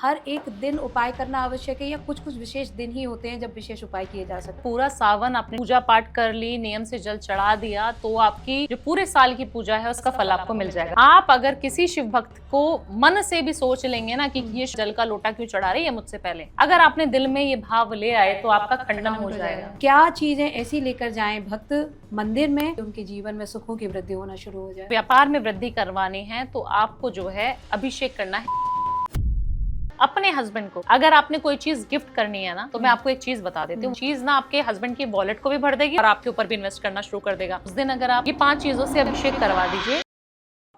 हर एक दिन उपाय करना आवश्यक है या कुछ कुछ विशेष दिन ही होते हैं जब विशेष उपाय किए जा सकते हैं? पूरा सावन आपने पूजा पाठ कर ली, नियम से जल चढ़ा दिया, तो आपकी जो पूरे साल की पूजा है उसका फल आपको मिल जाएगा। आप अगर किसी शिव भक्त को मन से भी सोच लेंगे ना कि ये जल का लोटा क्यों चढ़ा रही है मुझसे पहले, अगर आपने दिल में ये भाव ले आए तो आपका खंडन हो जाएगा। क्या चीजें ऐसी लेकर जाएं भक्त मंदिर में उनके जीवन में सुखों की वृद्धि होना शुरू हो जाए? व्यापार में वृद्धि करवानी है तो आपको जो है अभिषेक करना है अपने हस्बैंड को। अगर आपने कोई चीज गिफ्ट करनी है ना, तो मैं आपको एक चीज बता देती हूँ। चीज ना आपके हस्बैंड की वॉलेट को भी भर देगी और आपके ऊपर भी इन्वेस्ट करना शुरू कर देगा। उस दिन अगर आप ये 5 चीजों से अभिषेक करवा दीजिए।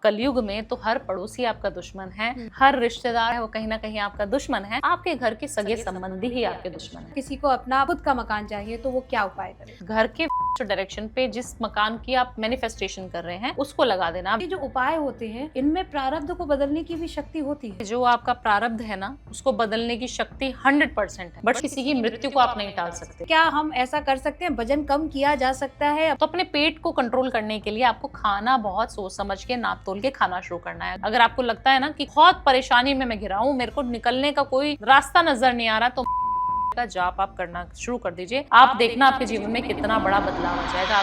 कलयुग में तो हर पड़ोसी आपका दुश्मन है, हर रिश्तेदार है वो कहीं ना कहीं आपका दुश्मन है, आपके घर के सगे संबंधी ही आपके दुश्मन है। किसी को अपना खुद का मकान चाहिए तो वो क्या उपाय करे? घर के डायरेक्शन पे जिस मकान की आप मैनिफेस्टेशन कर रहे हैं उसको लगा देना। ये जो उपाय होते हैं इनमें प्रारब्ध को बदलने की भी शक्ति होती है। जो आपका प्रारब्ध है ना उसको बदलने की शक्ति 100% है, बट किसी की मृत्यु को आप नहीं टाल सकते। क्या हम ऐसा कर सकते हैं, वजन कम किया जा सकता है? तो अपने पेट को कंट्रोल करने के लिए आपको खाना बहुत सोच समझ के नाप तोल के खाना शुरू करना है। अगर आपको लगता है ना कि बहुत परेशानी में मैं घिरा हूँ, मेरे को निकलने का कोई रास्ता नजर नहीं आ रहा, तो का जाप आप करना शुरू कर दीजिए। आप देखना आपके जीवन में कितना बड़ा बदलाव आ जाएगा।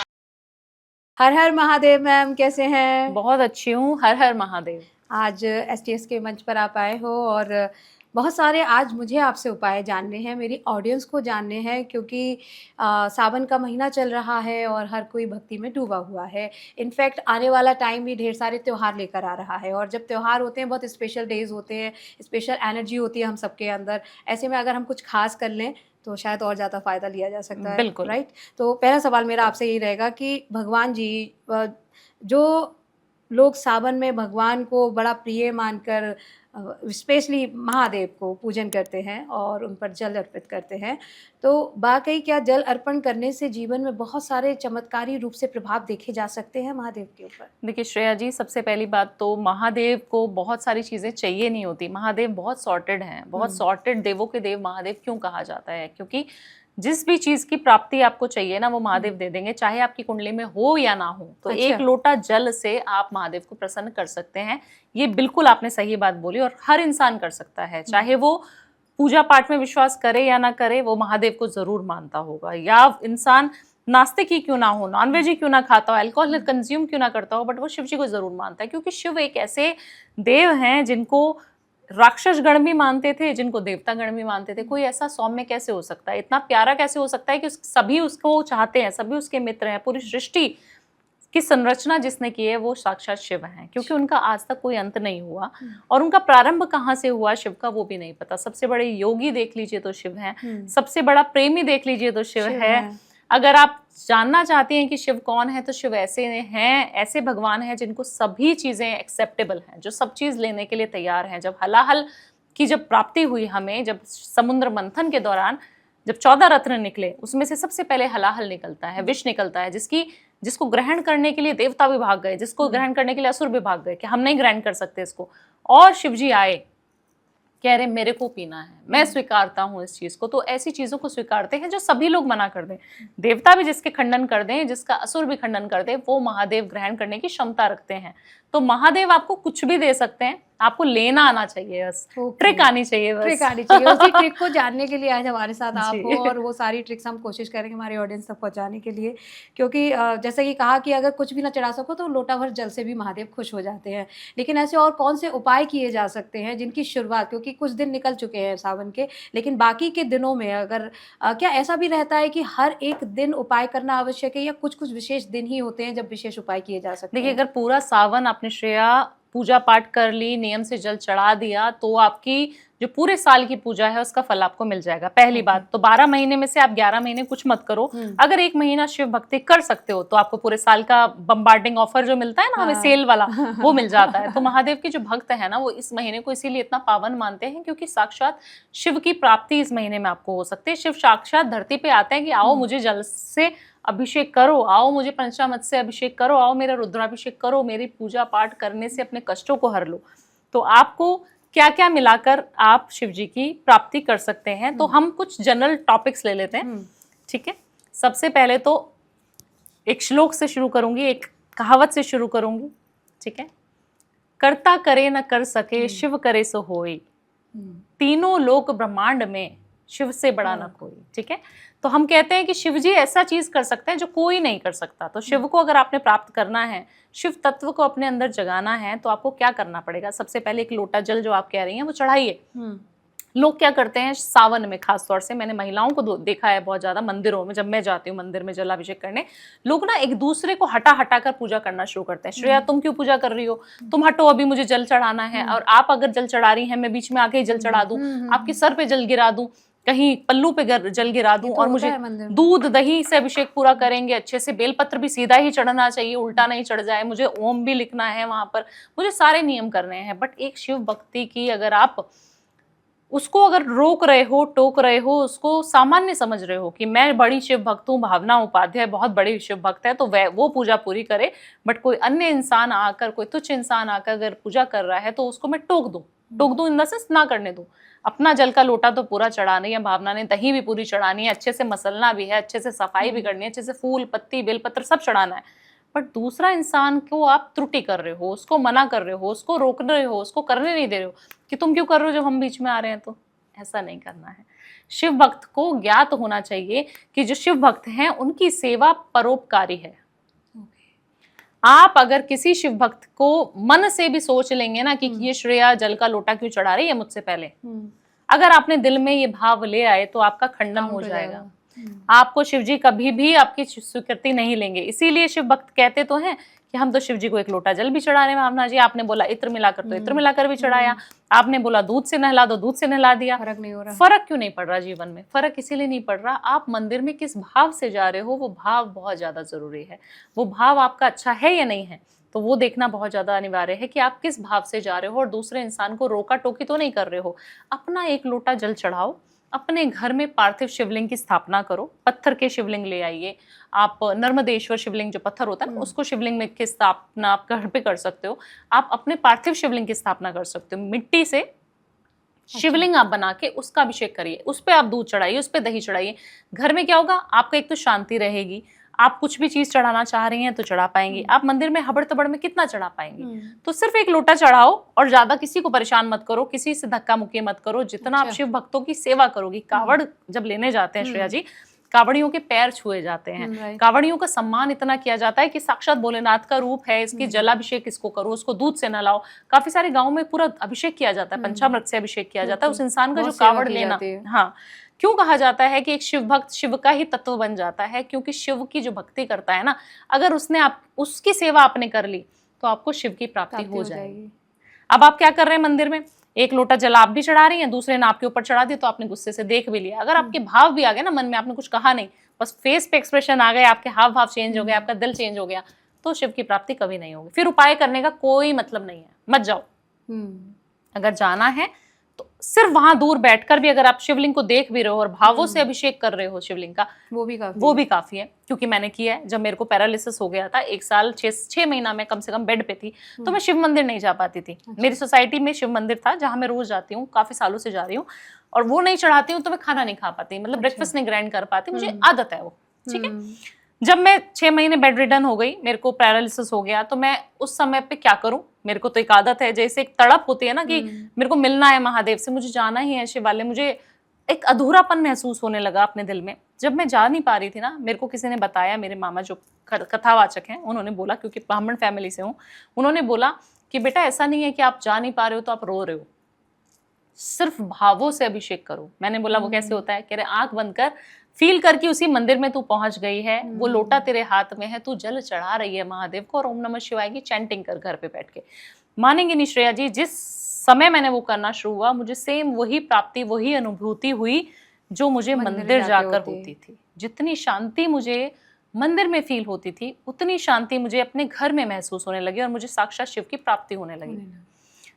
हर हर महादेव मैम, कैसे हैं? बहुत अच्छी हूँ, हर हर महादेव। आज STS के मंच पर आप आए हो और बहुत सारे आज मुझे आपसे उपाय जानने हैं, मेरी ऑडियंस को जानने हैं, क्योंकि सावन का महीना चल रहा है और हर कोई भक्ति में डूबा हुआ है। इनफैक्ट आने वाला टाइम भी ढेर सारे त्यौहार लेकर आ रहा है और जब त्यौहार होते हैं बहुत स्पेशल डेज होते हैं, स्पेशल एनर्जी होती है हम सबके अंदर। ऐसे में अगर हम कुछ खास कर लें तो शायद और ज़्यादा फ़ायदा लिया जा सकता है। बिल्कुल राइट। तो पहला सवाल मेरा आपसे यही रहेगा कि भगवान जी, जो लोग सावन में भगवान को बड़ा प्रिय मानकर स्पेशली महादेव को पूजन करते हैं और उन पर जल अर्पित करते हैं, तो वाकई क्या जल अर्पण करने से जीवन में बहुत सारे चमत्कारी रूप से प्रभाव देखे जा सकते हैं महादेव के ऊपर? देखिए श्रेया जी, सबसे पहली बात तो महादेव को बहुत सारी चीजें चाहिए नहीं होती। महादेव बहुत सॉर्टेड हैं, बहुत सॉर्टेड देवों के देव महादेव क्यों कहा जाता है? क्योंकि जिस भी चीज की प्राप्ति आपको चाहिए ना वो महादेव दे देंगे, चाहे आपकी कुंडली में हो या ना हो। तो अच्छा। एक लोटा जल से आप महादेव को प्रसन्न कर सकते हैं। ये बिल्कुल आपने सही बात बोली और हर इंसान कर सकता है, चाहे वो पूजा पाठ में विश्वास करे या ना करे, वो महादेव को जरूर मानता होगा। या इंसान नास्तिक ही क्यों ना हो, नॉनवेज ही क्यों ना खाता हो, अल्कोहल कंज्यूम क्यों ना करता हो, बट वो शिव जी को जरूर मानता है। क्योंकि शिव एक ऐसे देव हैं जिनको राक्षस गण भी मानते थे, जिनको देवता गण भी मानते थे। कोई ऐसा सौम्य कैसे हो सकता है, इतना प्यारा कैसे हो सकता है कि सभी उसको चाहते हैं, सभी उसके मित्र हैं। पूरी सृष्टि की संरचना जिसने की है वो साक्षात शिव हैं, क्योंकि उनका आज तक कोई अंत नहीं हुआ और उनका प्रारंभ कहाँ से हुआ शिव का वो भी नहीं पता। सबसे बड़े योगी देख लीजिए तो शिव हैं, सबसे बड़ा प्रेमी देख लीजिए तो शिव है। अगर आप जानना चाहती हैं कि शिव कौन है, तो शिव ऐसे हैं, ऐसे भगवान हैं जिनको सभी चीजें एक्सेप्टेबल हैं, जो सब चीज लेने के लिए तैयार हैं। जब हलाहल की जब प्राप्ति हुई हमें, जब समुद्र मंथन के दौरान जब 14 रत्न निकले, उसमें से सबसे पहले हलाहल निकलता है, विष निकलता है, जिसको ग्रहण करने के लिए देवता भी भाग गए, जिसको ग्रहण करने के लिए असुर भी भाग गए कि हम नहीं ग्रहण कर सकते इसको। और शिव जी आए, कह रहे मेरे को पीना है, मैं स्वीकारता हूँ इस चीज को। तो ऐसी चीजों को स्वीकारते हैं जो सभी लोग मना कर दें, देवता भी जिसके खंडन कर दें, जिसका असुर भी खंडन कर दे, वो महादेव ग्रहण करने की क्षमता रखते हैं। तो महादेव आपको कुछ भी दे सकते हैं, आपको लेना आना चाहिए, बस ट्रिक आनी चाहिए, बस ट्रिक आनी चाहिए। उसी ट्रिक को जानने के लिए आज हमारे साथ आप हो और वो सारी ट्रिक्स हम कोशिश करेंगे हमारे ऑडियंस तक पहुंचाने के लिए। क्योंकि जैसे कि कहा कि अगर कुछ भी ना चढ़ा सको तो लोटा भर जल से भी महादेव खुश हो जाते हैं। लेकिन ऐसे और कौन से उपाय किए जा सकते हैं जिनकी शुरुआत, क्योंकि कुछ दिन निकल चुके हैं सावन के, लेकिन बाकी के दिनों में अगर क्या ऐसा भी रहता है कि हर एक दिन उपाय करना आवश्यक है या कुछ कुछ विशेष दिन ही होते हैं जब विशेष उपाय किए जा सकते हैं? देखिए, अगर पूरा सावन आपने श्रेया पूजा पाठ कर ली, नियम से जल चढ़ा दिया, तो आपकी जो पूरे साल की पूजा है उसका फल आपको मिल जाएगा। पहली बात तो 12 महीने में से आप 11 महीने कुछ मत करो। अगर 1 महीना शिव भक्ति कर सकते हो तो आपको पूरे साल का बम्बार्डिंग ऑफर जो मिलता है ना, हमें सेल वाला, वो मिल जाता है। तो महादेव के जो भक्त है ना, वो इस महीने को इसीलिए इतना पावन मानते हैं क्योंकि साक्षात शिव की प्राप्ति इस महीने में आपको हो सकती है। शिव साक्षात धरती पे आते हैं कि आओ मुझे जल से अभिषेक करो, आओ मुझे पंचामृत से अभिषेक करो, आओ मेरा रुद्राभिषेक करो, मेरी पूजा पाठ करने से अपने कष्टों को हर लो। तो आपको क्या क्या मिलाकर आप शिव जी की प्राप्ति कर सकते हैं, तो हम कुछ जनरल टॉपिक्स ले लेते हैं। ठीक है, सबसे पहले तो एक श्लोक से शुरू करूंगी, एक कहावत से शुरू करूंगी। ठीक है, करता करे न कर सके, शिव करे सो होई। तीनों लोक ब्रह्मांड में शिव से बड़ा ना कोई, ठीक है। तो हम कहते हैं कि शिव जी ऐसा चीज कर सकते हैं जो कोई नहीं कर सकता। तो शिव को अगर आपने प्राप्त करना है, शिव तत्व को अपने अंदर जगाना है, तो आपको क्या करना पड़ेगा? सबसे पहले एक लोटा जल जो आप कह रही हैं वो चढ़ाइए। लोग क्या करते हैं सावन में, खास तौर से मैंने महिलाओं को देखा है बहुत ज्यादा मंदिरों में, जब मैं जाती हूँ मंदिर में जलाभिषेक करने, लोग ना एक दूसरे को हटा हटा कर पूजा करना शुरू करते हैं। श्रेया तुम क्यों पूजा कर रही हो, तुम हटो, अभी मुझे जल चढ़ाना है। और आप अगर जल चढ़ा रही हैं, मैं बीच में आके ही जल चढ़ा दूं, आपके सर पे जल गिरा दूं, कहीं पल्लू पे जल गिरा दूं, और मुझे दूध दही से अभिषेक पूरा करेंगे अच्छे से। बेलपत्र भी सीधा ही चढ़ना चाहिए, उल्टा नहीं चढ़ जाए, मुझे ओम भी लिखना है वहां पर, मुझे सारे नियम करने हैं। बट एक शिव भक्ति की अगर आप उसको अगर रोक रहे हो, टोक रहे हो, उसको सामान्य समझ रहे हो कि मैं बड़ी शिव भक्त हूँ, भावना उपाध्याय बहुत बड़ी शिव भक्त है, तो वो पूजा पूरी करे, बट कोई अन्य इंसान आकर, कोई तुच्छ इंसान आकर अगर पूजा कर रहा है तो उसको मैं टोक दूं इन द सेंस ना करने दूं। अपना जल का लोटा तो पूरा चढ़ाना है, भावना ने दही भी पूरी चढ़ानी है, अच्छे से मसलना भी है, अच्छे से सफाई भी करनी है, अच्छे से फूल पत्ती बेलपत्र सब चढ़ाना है। बट दूसरा इंसान को आप त्रुटि कर रहे हो, उसको मना कर रहे हो, उसको रोक रहे हो, उसको करने नहीं दे रहे हो कि तुम क्यों कर रहे हो जब हम बीच में आ रहे हैं। तो ऐसा नहीं करना है। शिव भक्त को ज्ञात होना चाहिए कि जो शिव भक्त हैं उनकी सेवा परोपकारी है। आप अगर किसी शिव भक्त को मन से भी सोच लेंगे ना कि ये श्रेया जल का लोटा क्यों चढ़ा रही है मुझसे पहले, अगर आपने दिल में ये भाव ले आए तो आपका खंडन हो जाएगा। आपको शिवजी कभी भी आपकी स्वीकृति नहीं लेंगे। इसीलिए शिव भक्त कहते तो हैं कि हम तो शिवजी को एक लोटा जल भी चढ़ा रहे हैं। भावना जी, आपने बोला इत्र मिलाकर, तो इत्र मिलाकर भी चढ़ाया, आपने बोला दूध से नहला दो, दूध से नहला दिया। फर्क नहीं हो रहा। फर्क क्यों नहीं पड़ रहा जीवन में? फर्क इसीलिए नहीं पड़ रहा, आप मंदिर में किस भाव से जा रहे हो, वो भाव बहुत ज्यादा जरूरी है। वो भाव आपका अच्छा है या नहीं है, तो वो देखना बहुत ज्यादा अनिवार्य है कि आप किस भाव से जा रहे हो और दूसरे इंसान को रोका टोकी तो नहीं कर रहे हो। अपना एक लोटा जल चढ़ाओ, अपने घर में पार्थिव शिवलिंग की स्थापना करो, पत्थर के शिवलिंग ले आइए। आप नर्मदेश्वर शिवलिंग जो पत्थर होता है ना, उसको शिवलिंग में की स्थापना आप घर पे कर सकते हो। आप अपने पार्थिव शिवलिंग की स्थापना कर सकते हो। मिट्टी से शिवलिंग आप बना के उसका अभिषेक करिए, उस पे आप दूध चढ़ाइए, उस पे दही चढ़ाइए। घर में क्या होगा, आपका एक तो शांति रहेगी, आप कुछ भी चीज चढ़ाना चाह रही हैं तो चढ़ा पाएंगी। आप मंदिर में हबड़ तबड़ में कितना चढ़ा पाएंगी? तो सिर्फ एक लोटा चढ़ाओ और ज्यादा किसी को परेशान मत करो, किसी से धक्का मुक्की मत करो। जितना आप शिव भक्तों की सेवा करोगी, कावड़ जब लेने जाते हैं श्रेया जी, कावड़ियों के पैर छुए जाते हैं, कावड़ियों का सम्मान इतना किया जाता है कि साक्षात भोलेनाथ का रूप है, इसकी जलाभिषेक इसको करो, उसको दूध से नहलाओ। काफी सारे गाँव में पूरा अभिषेक किया जाता है, पंचामृत से अभिषेक किया जाता है उस इंसान का जो कावड़ लेना। हाँ, क्यों कहा जाता है कि एक शिव भक्त शिव का ही तत्व बन जाता है? क्योंकि शिव की जो भक्ति करता है ना, अगर उसकी सेवा आपने कर ली तो आपको शिव की प्राप्ति हो जाएगी। अब आप क्या कर रहे हैं मंदिर में, एक लोटा जल आप भी चढ़ा रही हैं, दूसरे ने आपके ऊपर चढ़ा दिया तो आपने गुस्से से देख भी लिया। अगर आपके भाव भी आ गए ना मन में, आपने कुछ कहा नहीं, बस फेस पे एक्सप्रेशन आ गए, आपके हाव भाव चेंज हो गए, आपका दिल चेंज हो गया, तो शिव की प्राप्ति कभी नहीं होगी। फिर उपाय करने का कोई मतलब नहीं है, मत जाओ। अगर जाना है तो सिर्फ वहां दूर बैठकर भी अगर आप शिवलिंग को देख भी रहे हो और भावों से अभिषेक कर रहे हो शिवलिंग का, वो भी काफी है। क्योंकि मैंने किया है, जब मेरे को पैरालिसिस हो गया था, 1 साल 6 महीना मैं कम से कम बेड पे थी, तो मैं शिव मंदिर नहीं जा पाती थी। मेरी सोसाइटी में शिव मंदिर था जहाँ मैं रोज जाती हूँ, काफी सालों से जा रही हूँ, और वो नहीं चढ़ाती हूँ तो मैं खाना नहीं खा पाती, मतलब ब्रेकफास्ट नहीं ग्राइंड कर पाती, मुझे आदत है वो, ठीक है। जब मैं 6 महीने बेड रिडन हो गई, मेरे को पैरालिसिस हो गया, तो मैं उस समय पे क्या करूं, मेरे को तो एक आदत है, जैसे एक तड़प होती है ना कि मेरे को मिलना है महादेव से, मुझे जाना ही है शिव वाले, मुझे एक अधूरापन महसूस होने लगा अपने दिल में। जब मैं जा नहीं पा रही थी ना, मेरे को किसी ने बताया, मेरे मामा जो कथावाचक हैं उन्होंने बोला, क्योंकि ब्राह्मण फैमिली से हूँ, उन्होंने बोला कि बेटा ऐसा नहीं है कि आप जा नहीं पा रहे हो तो आप रो रहे हो, सिर्फ भावों से अभिषेक करो। मैंने बोला वो कैसे होता है? कह रहे आंख बंद कर, फील करके उसी मंदिर में तू पहुंच गई है, वो लोटा तेरे हाथ में है, तू जल चढ़ा रही है महादेव को, और ओम नमः शिवाय की चैंटिंग कर घर पे बैठ के। मानेंगे नहीं श्रेया जी, जिस समय मैंने वो करना शुरू हुआ, मुझे सेम वही प्राप्ति, वही अनुभूति हुई जो मुझे मंदिर जाकर होती थी। जितनी शांति मुझे मंदिर में फील होती थी, उतनी शांति मुझे अपने घर में महसूस होने लगी और मुझे साक्षात शिव की प्राप्ति होने लगी।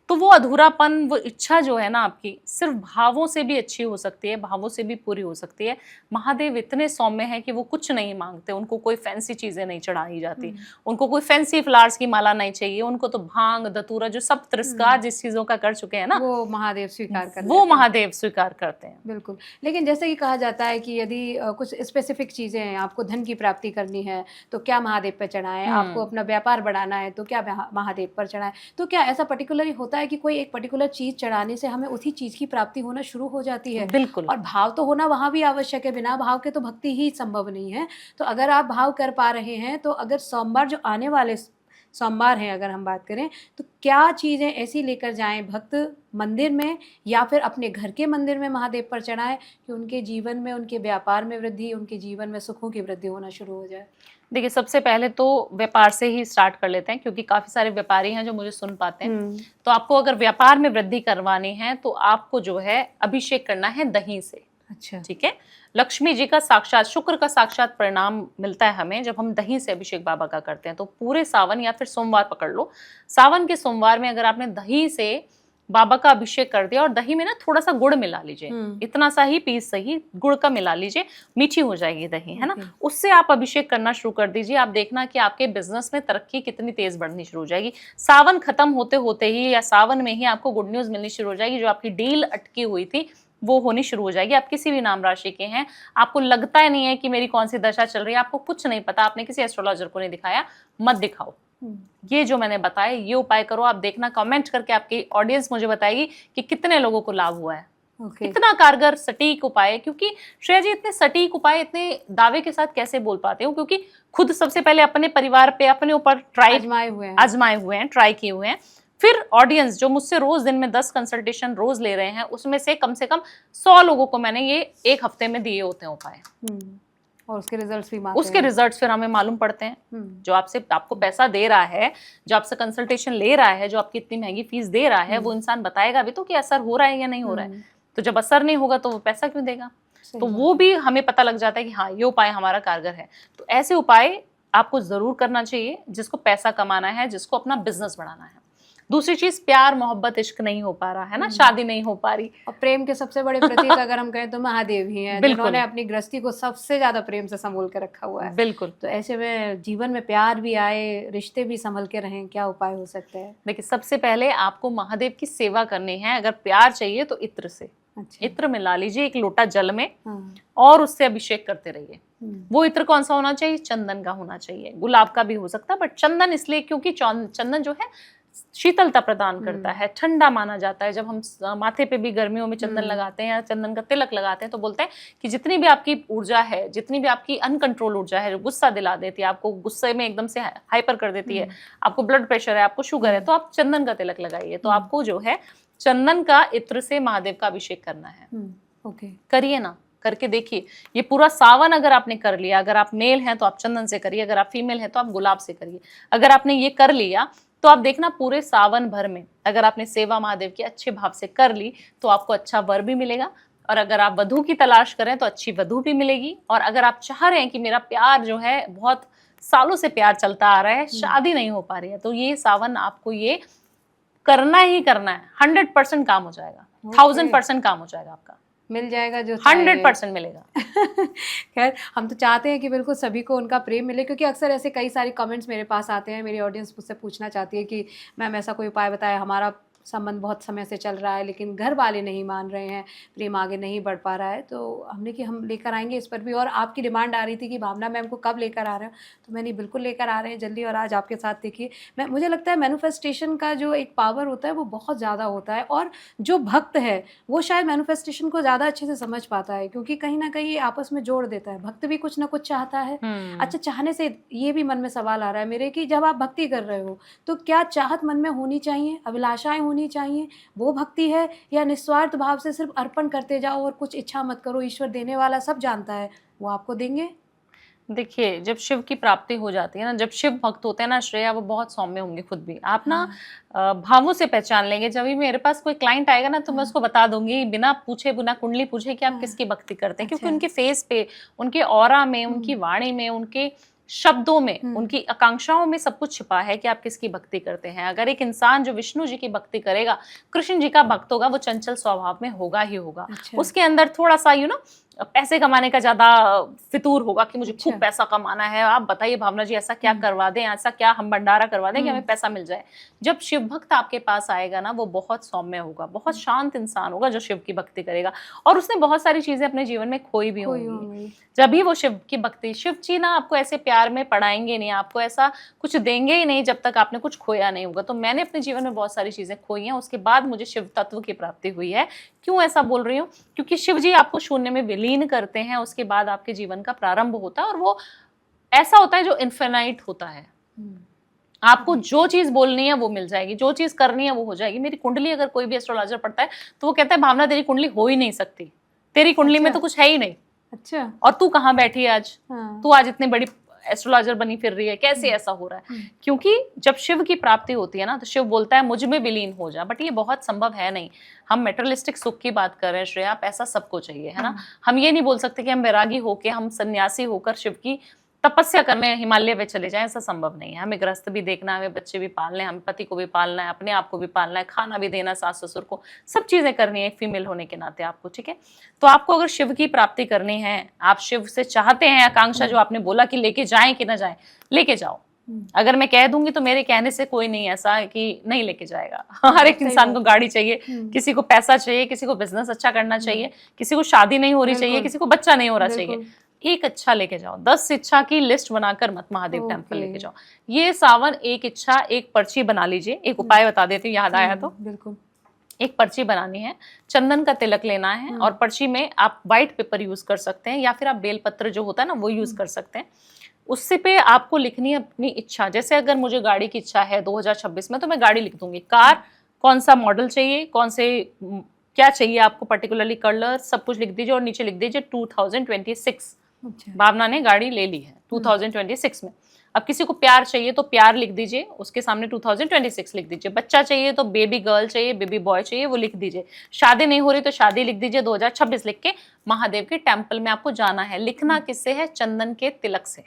तो वो अधूरापन, वो इच्छा जो है ना आपकी, सिर्फ भावों से भी अच्छी हो सकती है, भावों से भी पूरी हो सकती है। महादेव इतने सौम्य हैं कि वो कुछ नहीं मांगते, उनको कोई फैंसी चीजें नहीं चढ़ाई जाती, उनको कोई फैंसी फ्लावर्स की माला नहीं चाहिए, उनको तो भांग धतूरा जो सब तिरस्कार जिस चीजों का कर चुके हैं ना, वो महादेव स्वीकार करते हैं। बिल्कुल। लेकिन जैसे कि कहा जाता है कि यदि कुछ स्पेसिफिक चीजें हैं, आपको धन की प्राप्ति करनी है तो क्या महादेव पर चढ़ाएं, आपको अपना व्यापार बढ़ाना है तो क्या महादेव पर चढ़ाएं, तो क्या ऐसा पर्टिकुलरली होता होता है कि कोई एक पर्टिकुलर चीज़ चढ़ाने से हमें उसी चीज़ की प्राप्ति होना शुरू हो जाती है। बिल्कुल। और भाव तो होना वहाँ भी आवश्यक है, बिना भाव के तो भक्ति ही संभव नहीं है। तो अगर आप भाव कर पा रहे हैं, तो अगर सोमवार जो आने वाले सोमवार हैं अगर हम बात करें, तो क्या चीज़ें ऐसी लेकर जाएँ भक्त मंदिर में या फिर अपने घर के मंदिर में महादेव पर चढ़ाएँ कि उनके जीवन में, उनके व्यापार में वृद्धि, उनके जीवन में सुखों की वृद्धि होना शुरू हो जाए? देखिए, सबसे पहले तो व्यापार से ही स्टार्ट कर लेते हैं, क्योंकि काफ़ी सारे व्यापारी हैं जो मुझे सुन पाते हैं। तो आपको अगर व्यापार में वृद्धि करवानी है तो आपको जो है अभिषेक करना है दही से। अच्छा। ठीक है। लक्ष्मी जी का साक्षात, शुक्र का साक्षात परिणाम मिलता है हमें जब हम दही से अभिषेक बाबा का करते हैं। तो पूरे सावन या फिर सोमवार पकड़ लो, सावन के सोमवार में अगर आपने दही से बाबा का अभिषेक कर दिया, और दही में ना थोड़ा सा गुड़ मिला लीजिए, इतना सा ही पीस सही गुड़ का मिला लीजिए, मीठी हो जाएगी दही, है ना। उससे आप अभिषेक करना शुरू कर दीजिए। आप देखना कि आपके बिजनेस में तरक्की कितनी तेज बढ़नी शुरू हो जाएगी। सावन खत्म होते होते ही या सावन में ही आपको गुड न्यूज मिलनी शुरू हो जाएगी। जो आपकी डील अटकी हुई थी वो होनी शुरू हो जाएगी। आप किसी भी नाम राशि के हैं, आपको लगता ही नहीं है कि मेरी कौन सी दशा चल रही है, आपको कुछ नहीं पता, आपने किसी एस्ट्रोलॉजर को नहीं दिखाया, मत दिखाओ। ये जो मैंने बताया ये उपाय करो। आप देखना, कमेंट करके आपकी ऑडियंस मुझे बताएगी कि कितने लोगों को लाभ हुआ है। इतना कारगर सटीक उपाय, क्योंकि श्रेया जी इतने सटीक उपाय इतने दावे के साथ कैसे बोल पाते हो? क्योंकि खुद सबसे पहले अपने परिवार पे, अपने ऊपर आजमाए हुए हैं, ट्राई किए हुए हैं। फिर ऑडियंस जो मुझसे रोज दिन में 10 कंसल्टेशन रोज ले रहे हैं, उसमें से कम 100 लोगों को मैंने ये एक हफ्ते में दिए होते हैं उपाय। और उसके रिजल्ट्स भी उसके रिजल्ट्स फिर हमें मालूम पड़ते हैं। जो आपको पैसा दे रहा है, जो आपसे कंसल्टेशन ले रहा है, जो आपकी इतनी महंगी फीस दे रहा है, वो इंसान बताएगा भी तो कि असर हो रहा है या नहीं हो रहा है। तो जब असर नहीं होगा तो वो पैसा क्यों देगा? तो वो भी हमें पता लग जाता है कि हाँ, ये उपाय हमारा कारगर है। तो ऐसे उपाय आपको जरूर करना चाहिए जिसको पैसा कमाना है, जिसको अपना बिजनेस बढ़ाना है। दूसरी चीज, प्यार मोहब्बत इश्क नहीं हो पा रहा है ना, शादी नहीं हो पा रही। और प्रेम के सबसे बड़े प्रतीक अगर हम कहें तो महादेव ही हैं, जिन्होंने अपनी गृहस्थी को सबसे ज्यादा प्रेम से संभोल के रखा हुआ है। बिल्कुल। तो ऐसे में जीवन में प्यार भी आए, रिश्ते भी संभल के रहें, क्या उपाय हो सकते हैं? देखिए, सबसे पहले आपको महादेव की सेवा करनी है। अगर प्यार चाहिए तो इत्र से, इत्र मिला लीजिए 1 लोटा जल में, और उससे अभिषेक करते रहिए। वो इत्र कौन सा होना चाहिए? चंदन का होना चाहिए। गुलाब का भी हो सकता है, बट चंदन इसलिए क्योंकि चंदन जो है शीतलता प्रदान करता है, ठंडा माना जाता है। जब हम माथे पे भी गर्मियों में चंदन लगाते हैं या चंदन का तिलक लगाते हैं तो बोलते हैं कि जितनी भी आपकी ऊर्जा है, जितनी भी आपकी अनकंट्रोल ऊर्जा है, जो गुस्सा दिला देती है, आपको गुस्से में एकदम से हाइपर कर देती है, आपको ब्लड प्रेशर है, आपको शुगर है, तो आप चंदन का तिलक लगाइए। तो आपको जो है चंदन का इत्र से महादेव का अभिषेक करना है। करिए ना, करके देखिए। ये पूरा सावन अगर आपने कर लिया, अगर आप मेल हैं तो आप चंदन से करिए, अगर आप फीमेल हैं तो आप गुलाब से करिए। अगर आपने ये कर लिया तो आप देखना पूरे सावन भर में अगर आपने सेवा महादेव की अच्छे भाव से कर ली तो आपको अच्छा वर भी मिलेगा। और अगर आप वधू की तलाश करें तो अच्छी वधू भी मिलेगी। और अगर आप चाह रहे हैं कि मेरा प्यार जो है, बहुत सालों से प्यार चलता आ रहा है, शादी नहीं हो पा रही है, तो ये सावन आपको ये करना ही करना है। 100% काम हो जाएगा, 1000% काम हो जाएगा, आपका मिल जाएगा जो 100% मिलेगा। खैर, हम तो चाहते हैं कि बिल्कुल सभी को उनका प्रेम मिले, क्योंकि अक्सर ऐसे कई सारे कमेंट्स मेरे पास आते हैं। मेरी ऑडियंस मुझसे पूछना चाहती है कि मैम ऐसा कोई उपाय बताए, हमारा संबंध बहुत समय से चल रहा है लेकिन घर वाले नहीं मान रहे हैं, प्रेम आगे नहीं बढ़ पा रहा है। तो हमने कि हम लेकर आएंगे इस पर भी। और आपकी डिमांड आ रही थी कि भावना मैम को कब लेकर आ रहे हैं, तो मैंने बिल्कुल लेकर आ रहे हैं जल्दी। और आज आपके साथ देखिए, मुझे लगता है मैनिफेस्टेशन का जो एक पावर होता है वो बहुत ज़्यादा होता है। और जो भक्त है वो शायद मैनिफेस्टेशन को ज़्यादा अच्छे से समझ पाता है, क्योंकि कहीं ना कहीं आपस में जोड़ देता है। भक्त भी कुछ ना कुछ चाहता है। अच्छा, चाहने से ये भी मन में सवाल आ रहा है मेरे कि जब आप भक्ति कर रहे हो तो क्या चाहत मन में होनी चाहिए, अभिलाषाएं होनी चाहिए, वो भक्ति है? या निस्वार्थ भाव से सिर्फ अर्पण करते जाओ और कुछ इच्छा मत करो, ईश्वर देने वाला सब जानता है, वो आपको देंगे? देखिए, जब शिव की प्राप्ति हो जाती है ना, जब शिव भक्त होते हैं ना श्रेया, वो बहुत सौम्य होंगे खुद भी। आप ना भावों से पहचान लेंगे। जब भी मेरे पास कोई क्लाइंट आएगा ना तो मैं उसको बता दूंगी बिना पूछे, बिना कुंडली पूछे कि आप किसकी भक्ति करते हैं। क्योंकि उनके फेस पे, उनके ऑरा में, उनकी वाणी में, उनके शब्दों में, उनकी आकांक्षाओं में सब कुछ छिपा है कि आप किसकी भक्ति करते हैं। अगर एक इंसान जो विष्णु जी की भक्ति करेगा, कृष्ण जी का भक्त होगा, वो चंचल स्वभाव में होगा ही होगा। उसके अंदर थोड़ा सा पैसे कमाने का ज्यादा फितूर होगा कि मुझे खूब अच्छा। पैसा कमाना है। आप बताइए भावना जी, ऐसा क्या करवा दें, ऐसा क्या हम भंडारा करवा दें कि हमें पैसा मिल जाए। जब शिव भक्त आपके पास आएगा ना, वो बहुत सौम्य होगा, बहुत शांत इंसान होगा जो शिव की भक्ति करेगा, और उसने बहुत सारी चीजें अपने जीवन में खोई भी कोई होंगी। होंगी। जब भी वो शिव की भक्ति, शिव जी ना आपको ऐसे प्यार में पढ़ाएंगे नहीं, आपको ऐसा कुछ देंगे ही नहीं जब तक आपने कुछ खोया नहीं होगा। तो मैंने अपने जीवन में बहुत सारी चीजें खोई हैं, उसके बाद मुझे शिव तत्व की प्राप्ति हुई है। क्यों ऐसा बोल रही हूँ? क्योंकि शिव जी आपको शून्य में विलीन करते हैं, उसके बाद आपके जीवन का प्रारंभ होता है, और वो ऐसा होता है जो इनफिनाइट होता है। आपको जो चीज बोलनी है वो मिल जाएगी, जो चीज करनी है वो हो जाएगी। मेरी कुंडली अगर कोई भी एस्ट्रोलॉजर पढ़ता है तो वो कहता है भावना तेरी कुंडली हो ही नहीं सकती, तेरी कुंडली में तो कुछ है ही नहीं, अच्छा। और तू कहाँ बैठी है आज, हाँ। तू आज इतनी बड़ी एस्ट्रोलॉजर बनी फिर रही है, कैसे ऐसा हो रहा है? क्योंकि जब शिव की प्राप्ति होती है ना, तो शिव बोलता है मुझ में विलीन हो जा, बट ये बहुत संभव है नहीं। हम मेटेरियलिस्टिक सुख की बात कर रहे हैं श्रेया, पैसा सबको चाहिए, है ना। हम ये नहीं बोल सकते कि हम वैरागी होके, हम सन्यासी होकर शिव की तपस्या करने हिमालय पे चले जाएं, ऐसा संभव नहीं है। हमें गृहस्थ भी देखना है, हमें बच्चे भी पालने हैं, हमें पति को भी पालना है, अपने आप को भी पालना है, खाना भी देना, सास ससुर को, सब चीजें करनी है फीमेल होने के नाते आपको, ठीक है। तो आपको अगर शिव की प्राप्ति करनी है, आप शिव से चाहते हैं आकांक्षा, जो आपने बोला कि लेके जाएं कि ना जाएं, लेके जाओ। अगर मैं कह दूंगी तो मेरे कहने से कोई नहीं ऐसा है कि नहीं लेके जाएगा। हर एक इंसान को गाड़ी चाहिए, किसी को पैसा चाहिए, किसी को बिजनेस अच्छा करना चाहिए, किसी को शादी नहीं हो रही चाहिए, किसी को बच्चा नहीं हो रहा चाहिए। एक इच्छा लेके जाओ, 10 इच्छा की लिस्ट बनाकर मत महादेव टेम्पल लेके जाओ। ये सावन एक इच्छा, एक पर्ची बना लीजिए। एक उपाय बता देती हूँ, याद आया तो। बिल्कुल। एक पर्ची बनानी है, चंदन का तिलक लेना है, और पर्ची में आप व्हाइट पेपर यूज कर सकते हैं, या फिर आप बेलपत्र जो होता है ना वो यूज कर सकते हैं। उससे पे आपको लिखनी है अपनी इच्छा। जैसे अगर मुझे गाड़ी की इच्छा है 2026 में, तो मैं गाड़ी लिख दूंगी। कार कौन सा मॉडल चाहिए, कौन से क्या चाहिए आपको पर्टिकुलरली, कलर सब कुछ लिख दीजिए, और नीचे लिख दीजिए 2026। भावना ने गाड़ी ले ली है 2026 में। अब किसी को प्यार चाहिए तो प्यार लिख दीजिए, उसके सामने 2026 लिख दीजिए। बच्चा चाहिए तो बेबी गर्ल चाहिए, बेबी बॉय चाहिए, वो लिख दीजिए। शादी नहीं हो रही तो शादी लिख दीजिए 2026 लिख के। महादेव के टेम्पल में आपको जाना है। लिखना किससे है? चंदन के तिलक से।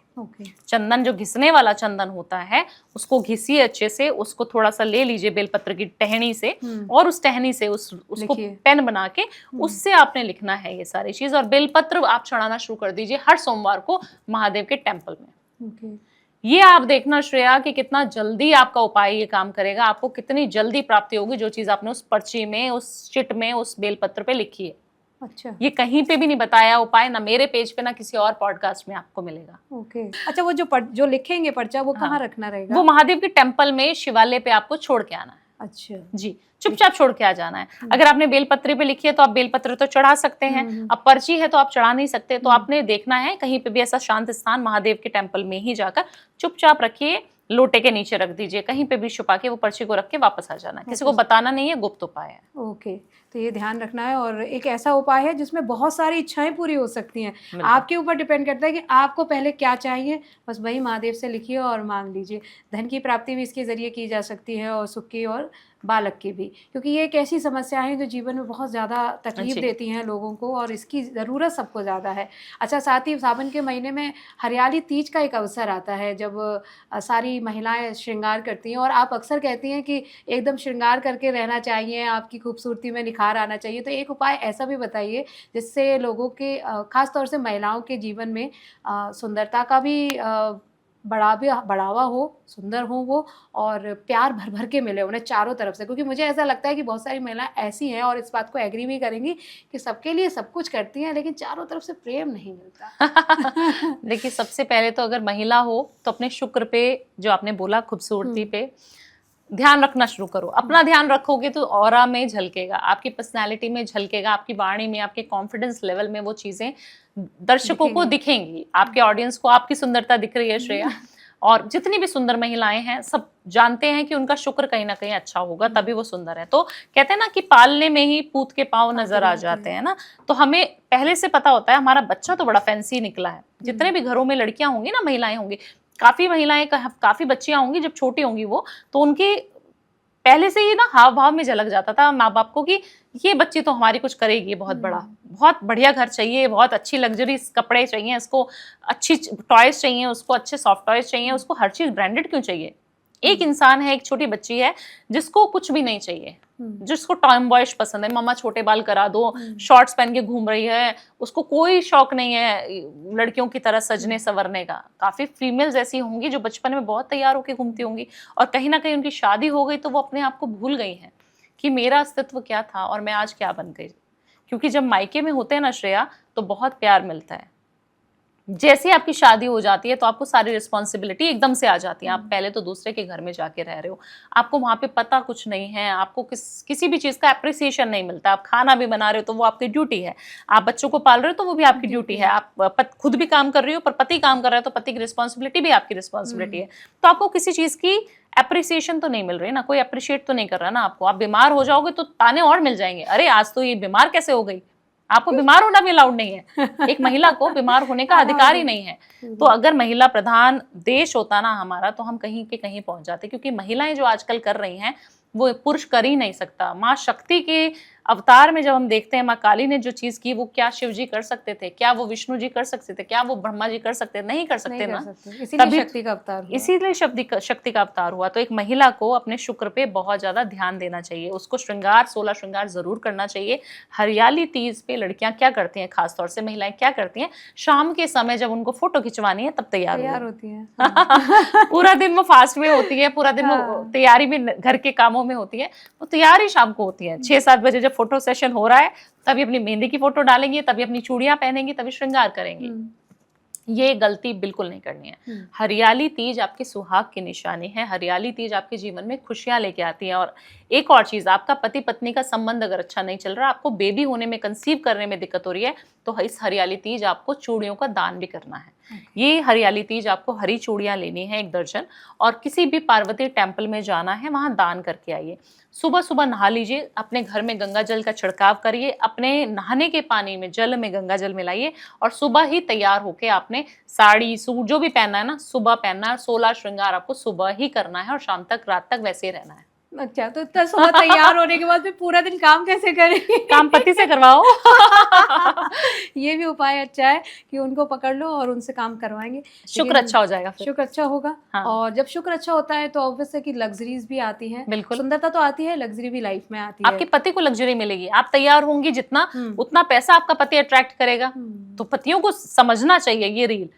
चंदन जो घिसने वाला चंदन होता है, उसको घिसिए अच्छे से, उसको थोड़ा सा ले लीजिए बेलपत्र की टहनी से, और उस टहनी से उसको पेन बना के उससे आपने लिखना है ये सारी चीज। और बेलपत्र आप चढ़ाना शुरू कर दीजिए हर सोमवार को महादेव के टेम्पल में। ये आप देखना श्रेया कि कितना जल्दी आपका उपाय ये काम करेगा, आपको कितनी जल्दी प्राप्ति होगी जो चीज आपने उस पर्ची में, उस चिट में, उस बेलपत्र पे लिखी है। अच्छा, ये कहीं पे भी नहीं बताया उपाय, ना मेरे पेज पे ना किसी और पॉडकास्ट में आपको मिलेगा। ओके। अच्छा, वो जो लिखेंगे पर्चा वो कहाँ रखना रहेगा? वो महादेव के टेम्पल में शिवालय पे आपको छोड़ के आना है। अच्छा जी, चुपचाप छोड़ के आ जाना है। अगर आपने बेलपत्र पे लिखी है तो आप बेलपत्र तो चढ़ा सकते हैं, अब पर्ची है तो आप चढ़ा नहीं सकते। तो आपने देखना है कहीं पे भी ऐसा शांत स्थान महादेव के टेम्पल में ही जाकर चुपचाप रखिए, लोटे के नीचे रख दीजिए, कहीं पे भी छुपा के वो पर्ची को रख के वापस आ जाना है। किसी को बताना नहीं है, गुप्त उपाय है। ओके, तो ये ध्यान रखना है। और एक ऐसा उपाय है जिसमें बहुत सारी इच्छाएं पूरी हो सकती हैं। आपके ऊपर डिपेंड करता है कि आपको पहले क्या चाहिए, बस वही महादेव से लिखिए और मांग लीजिए। धन की प्राप्ति भी इसके जरिए की जा सकती है, और सुख की और बालक की भी, क्योंकि ये एक ऐसी समस्या है जो जीवन में बहुत ज़्यादा तकलीफ देती हैं लोगों को, और इसकी ज़रूरत सबको ज़्यादा है। अच्छा, साथ ही सावन के महीने में हरियाली तीज का एक अवसर आता है, जब सारी महिलाएं श्रृंगार करती हैं, और आप अक्सर कहती हैं कि एकदम श्रृंगार करके रहना चाहिए, आपकी खूबसूरती में निखार आना चाहिए। तो एक उपाय ऐसा भी बताइए जिससे लोगों के, खास तौर से महिलाओं के जीवन में सुंदरता का भी बढ़ावा हो, सुंदर हो वो, और प्यार भर भर के मिले उन्हें चारों तरफ से। क्योंकि मुझे ऐसा लगता है कि बहुत सारी महिलाएं ऐसी हैं, और इस बात को एग्री भी करेंगी, कि सबके लिए सब कुछ करती हैं लेकिन चारों तरफ से प्रेम नहीं मिलता। देखिए, सबसे पहले तो अगर महिला हो तो अपने शुक्र पे, जो आपने बोला खूबसूरती पे, ध्यान रखना शुरू करो। अपना ध्यान रखोगे तो ऑरा में झलकेगा, आपकी पर्सनालिटी में झलकेगा, आपकी वाणी में, आपके कॉन्फिडेंस लेवल में वो चीजें दर्शकों को दिखेंगी। आपके ऑडियंस को आपकी सुंदरता दिख रही है श्रेया, और जितनी भी सुंदर महिलाएं हैं सब जानते हैं कि उनका शुक्र कहीं ना कहीं अच्छा होगा, तभी वो सुंदर है। तो कहते हैं ना कि पालने में ही पूत के पांव नजर आ जाते हैं ना। तो हमें पहले से पता होता है हमारा बच्चा तो बड़ा फैंसी निकला है। जितने भी घरों में लड़कियां होंगी ना, महिलाएं होंगी, काफी बच्चियां होंगी, जब छोटी होंगी वो, तो उनके पहले से ही ना हाव भाव में झलक जाता था माँ बाप को कि ये बच्ची तो हमारी कुछ करेगी, बहुत बड़ा, बहुत बढ़िया घर चाहिए, बहुत अच्छी लग्जरी कपड़े चाहिए, इसको अच्छी टॉयज चाहिए, उसको अच्छे सॉफ्ट टॉयज चाहिए, उसको हर चीज ब्रांडेड क्यों चाहिए। एक इंसान है, एक छोटी बच्ची है जिसको कुछ भी नहीं चाहिए, जिसको टॉम बॉयज पसंद है, मम्मा छोटे बाल करा दो, शॉर्ट्स पहन के घूम रही है, उसको कोई शौक नहीं है लड़कियों की तरह सजने संवरने का। काफी फीमेल्स ऐसी होंगी जो बचपन में बहुत तैयार होकर घूमती होंगी और कहीं ना कहीं उनकी शादी हो गई तो वो अपने आप को भूल गई हैं कि मेरा अस्तित्व क्या था और मैं आज क्या बन गई। क्योंकि जब मायके में होते हैं ना श्रेया, तो बहुत प्यार मिलता है। जैसे आपकी शादी हो जाती है तो आपको सारी रिस्पॉन्सिबिलिटी एकदम से आ जाती है। आप पहले तो दूसरे के घर में जाके रह रहे हो, आपको वहां पे पता कुछ नहीं है, आपको किसी भी चीज का अप्रिसिएशन नहीं मिलता। आप खाना भी बना रहे हो तो वो आपकी ड्यूटी है, आप बच्चों को पाल रहे हो तो वो भी आपकी ड्यूटी है, आप खुद भी काम कर रही हो पर पति काम कर रहे हो तो पति की रिस्पॉन्सिबिलिटी भी आपकी रिस्पॉन्सिबिलिटी है। तो आपको किसी चीज की अप्रिसिएशन तो नहीं मिल रही ना, कोई अप्रिशिएट तो नहीं कर रहा ना आपको। आप बीमार हो जाओगे तो ताने और मिल जाएंगे, अरे आज तो ये बीमार कैसे हो गई। आपको बीमार होना भी अलाउड नहीं है, एक महिला को बीमार होने का अधिकार ही नहीं है। तो अगर महिला प्रधान देश होता ना हमारा, तो हम कहीं के कहीं पहुंच जाते। क्योंकि महिलाएं जो आजकल कर रही हैं वो पुरुष कर ही नहीं सकता। माँ शक्ति के अवतार में जब हम देखते हैं माँ काली ने जो चीज की, वो क्या शिव जी कर सकते थे, क्या वो विष्णु जी कर सकते थे, क्या वो ब्रह्मा जी कर सकते, नहीं कर सकते ना। इसीलिए शक्ति का अवतार हुआ। इसीलिए शक्ति का अवतार हुआ। तो एक महिला को अपने शुक्र पे बहुत ज्यादा ध्यान देना चाहिए, उसको श्रृंगार 16 श्रृंगार जरूर करना चाहिए। हरियाली तीज पे लड़कियां क्या करती हैं, खासतौर से महिलाएं क्या करती हैं, शाम के समय जब उनको फोटो खिंचवानी है तब तैयार होती है। पूरा दिन वो फास्ट में होती है, पूरा दिन वो तैयारी में, घर के कामों में होती है। वो तैयारी शाम को होती है 6-7 बजे जब फोटो सेशन हो रहा है तभी अपनी मेहंदी की फोटो डालेंगी, तभी अपनी चूड़ियां पहनेंगी, तभी श्रृंगार करेंगी। ये गलती बिल्कुल नहीं करनी है। हरियाली तीज आपके सुहाग की निशानी है, हरियाली तीज आपके जीवन में खुशियां लेके आती है। और एक और चीज, आपका पति पत्नी का संबंध अगर अच्छा नहीं चल रहा, आपको बेबी होने में, कंसीव करने में दिक्कत हो रही है, तो इस हरियाली तीज आपको चूड़ियों का दान भी करना है। ये हरियाली तीज आपको हरी चूड़ियां लेनी है 1 दर्जन, और किसी भी पार्वती टेम्पल में जाना है, वहां दान करके आइए। सुबह सुबह नहा लीजिए, अपने घर में गंगा जल का छिड़काव करिए, अपने नहाने के पानी में, जल में गंगा जल मिलाइए, और सुबह ही तैयार होके आपने साड़ी सूट जो भी पहनना है ना, सुबह पहनना है। 16 श्रृंगार आपको सुबह ही करना है और शाम तक, रात तक वैसे ही रहना है। अच्छा, तो इतना सुबह तैयार होने के बाद फिर पूरा दिन काम कैसे करेंगे? काम पति से करवाओ। ये भी उपाय अच्छा है कि उनको पकड़ लो और उनसे काम करवाएंगे, शुक्र अच्छा हो जाएगा फिर। शुक्र अच्छा होगा। हाँ। और जब शुक्र अच्छा होता है तो ऑब्वियस है कि लग्जरीज भी आती हैं। बिल्कुल, सुंदरता तो आती है, लग्जरी भी लाइफ में आती है। आपके पति को लग्जरी मिलेगी, आप तैयार होंगी जितना, उतना पैसा आपका पति अट्रैक्ट करेगा। तो पतियों को समझना चाहिए ये रील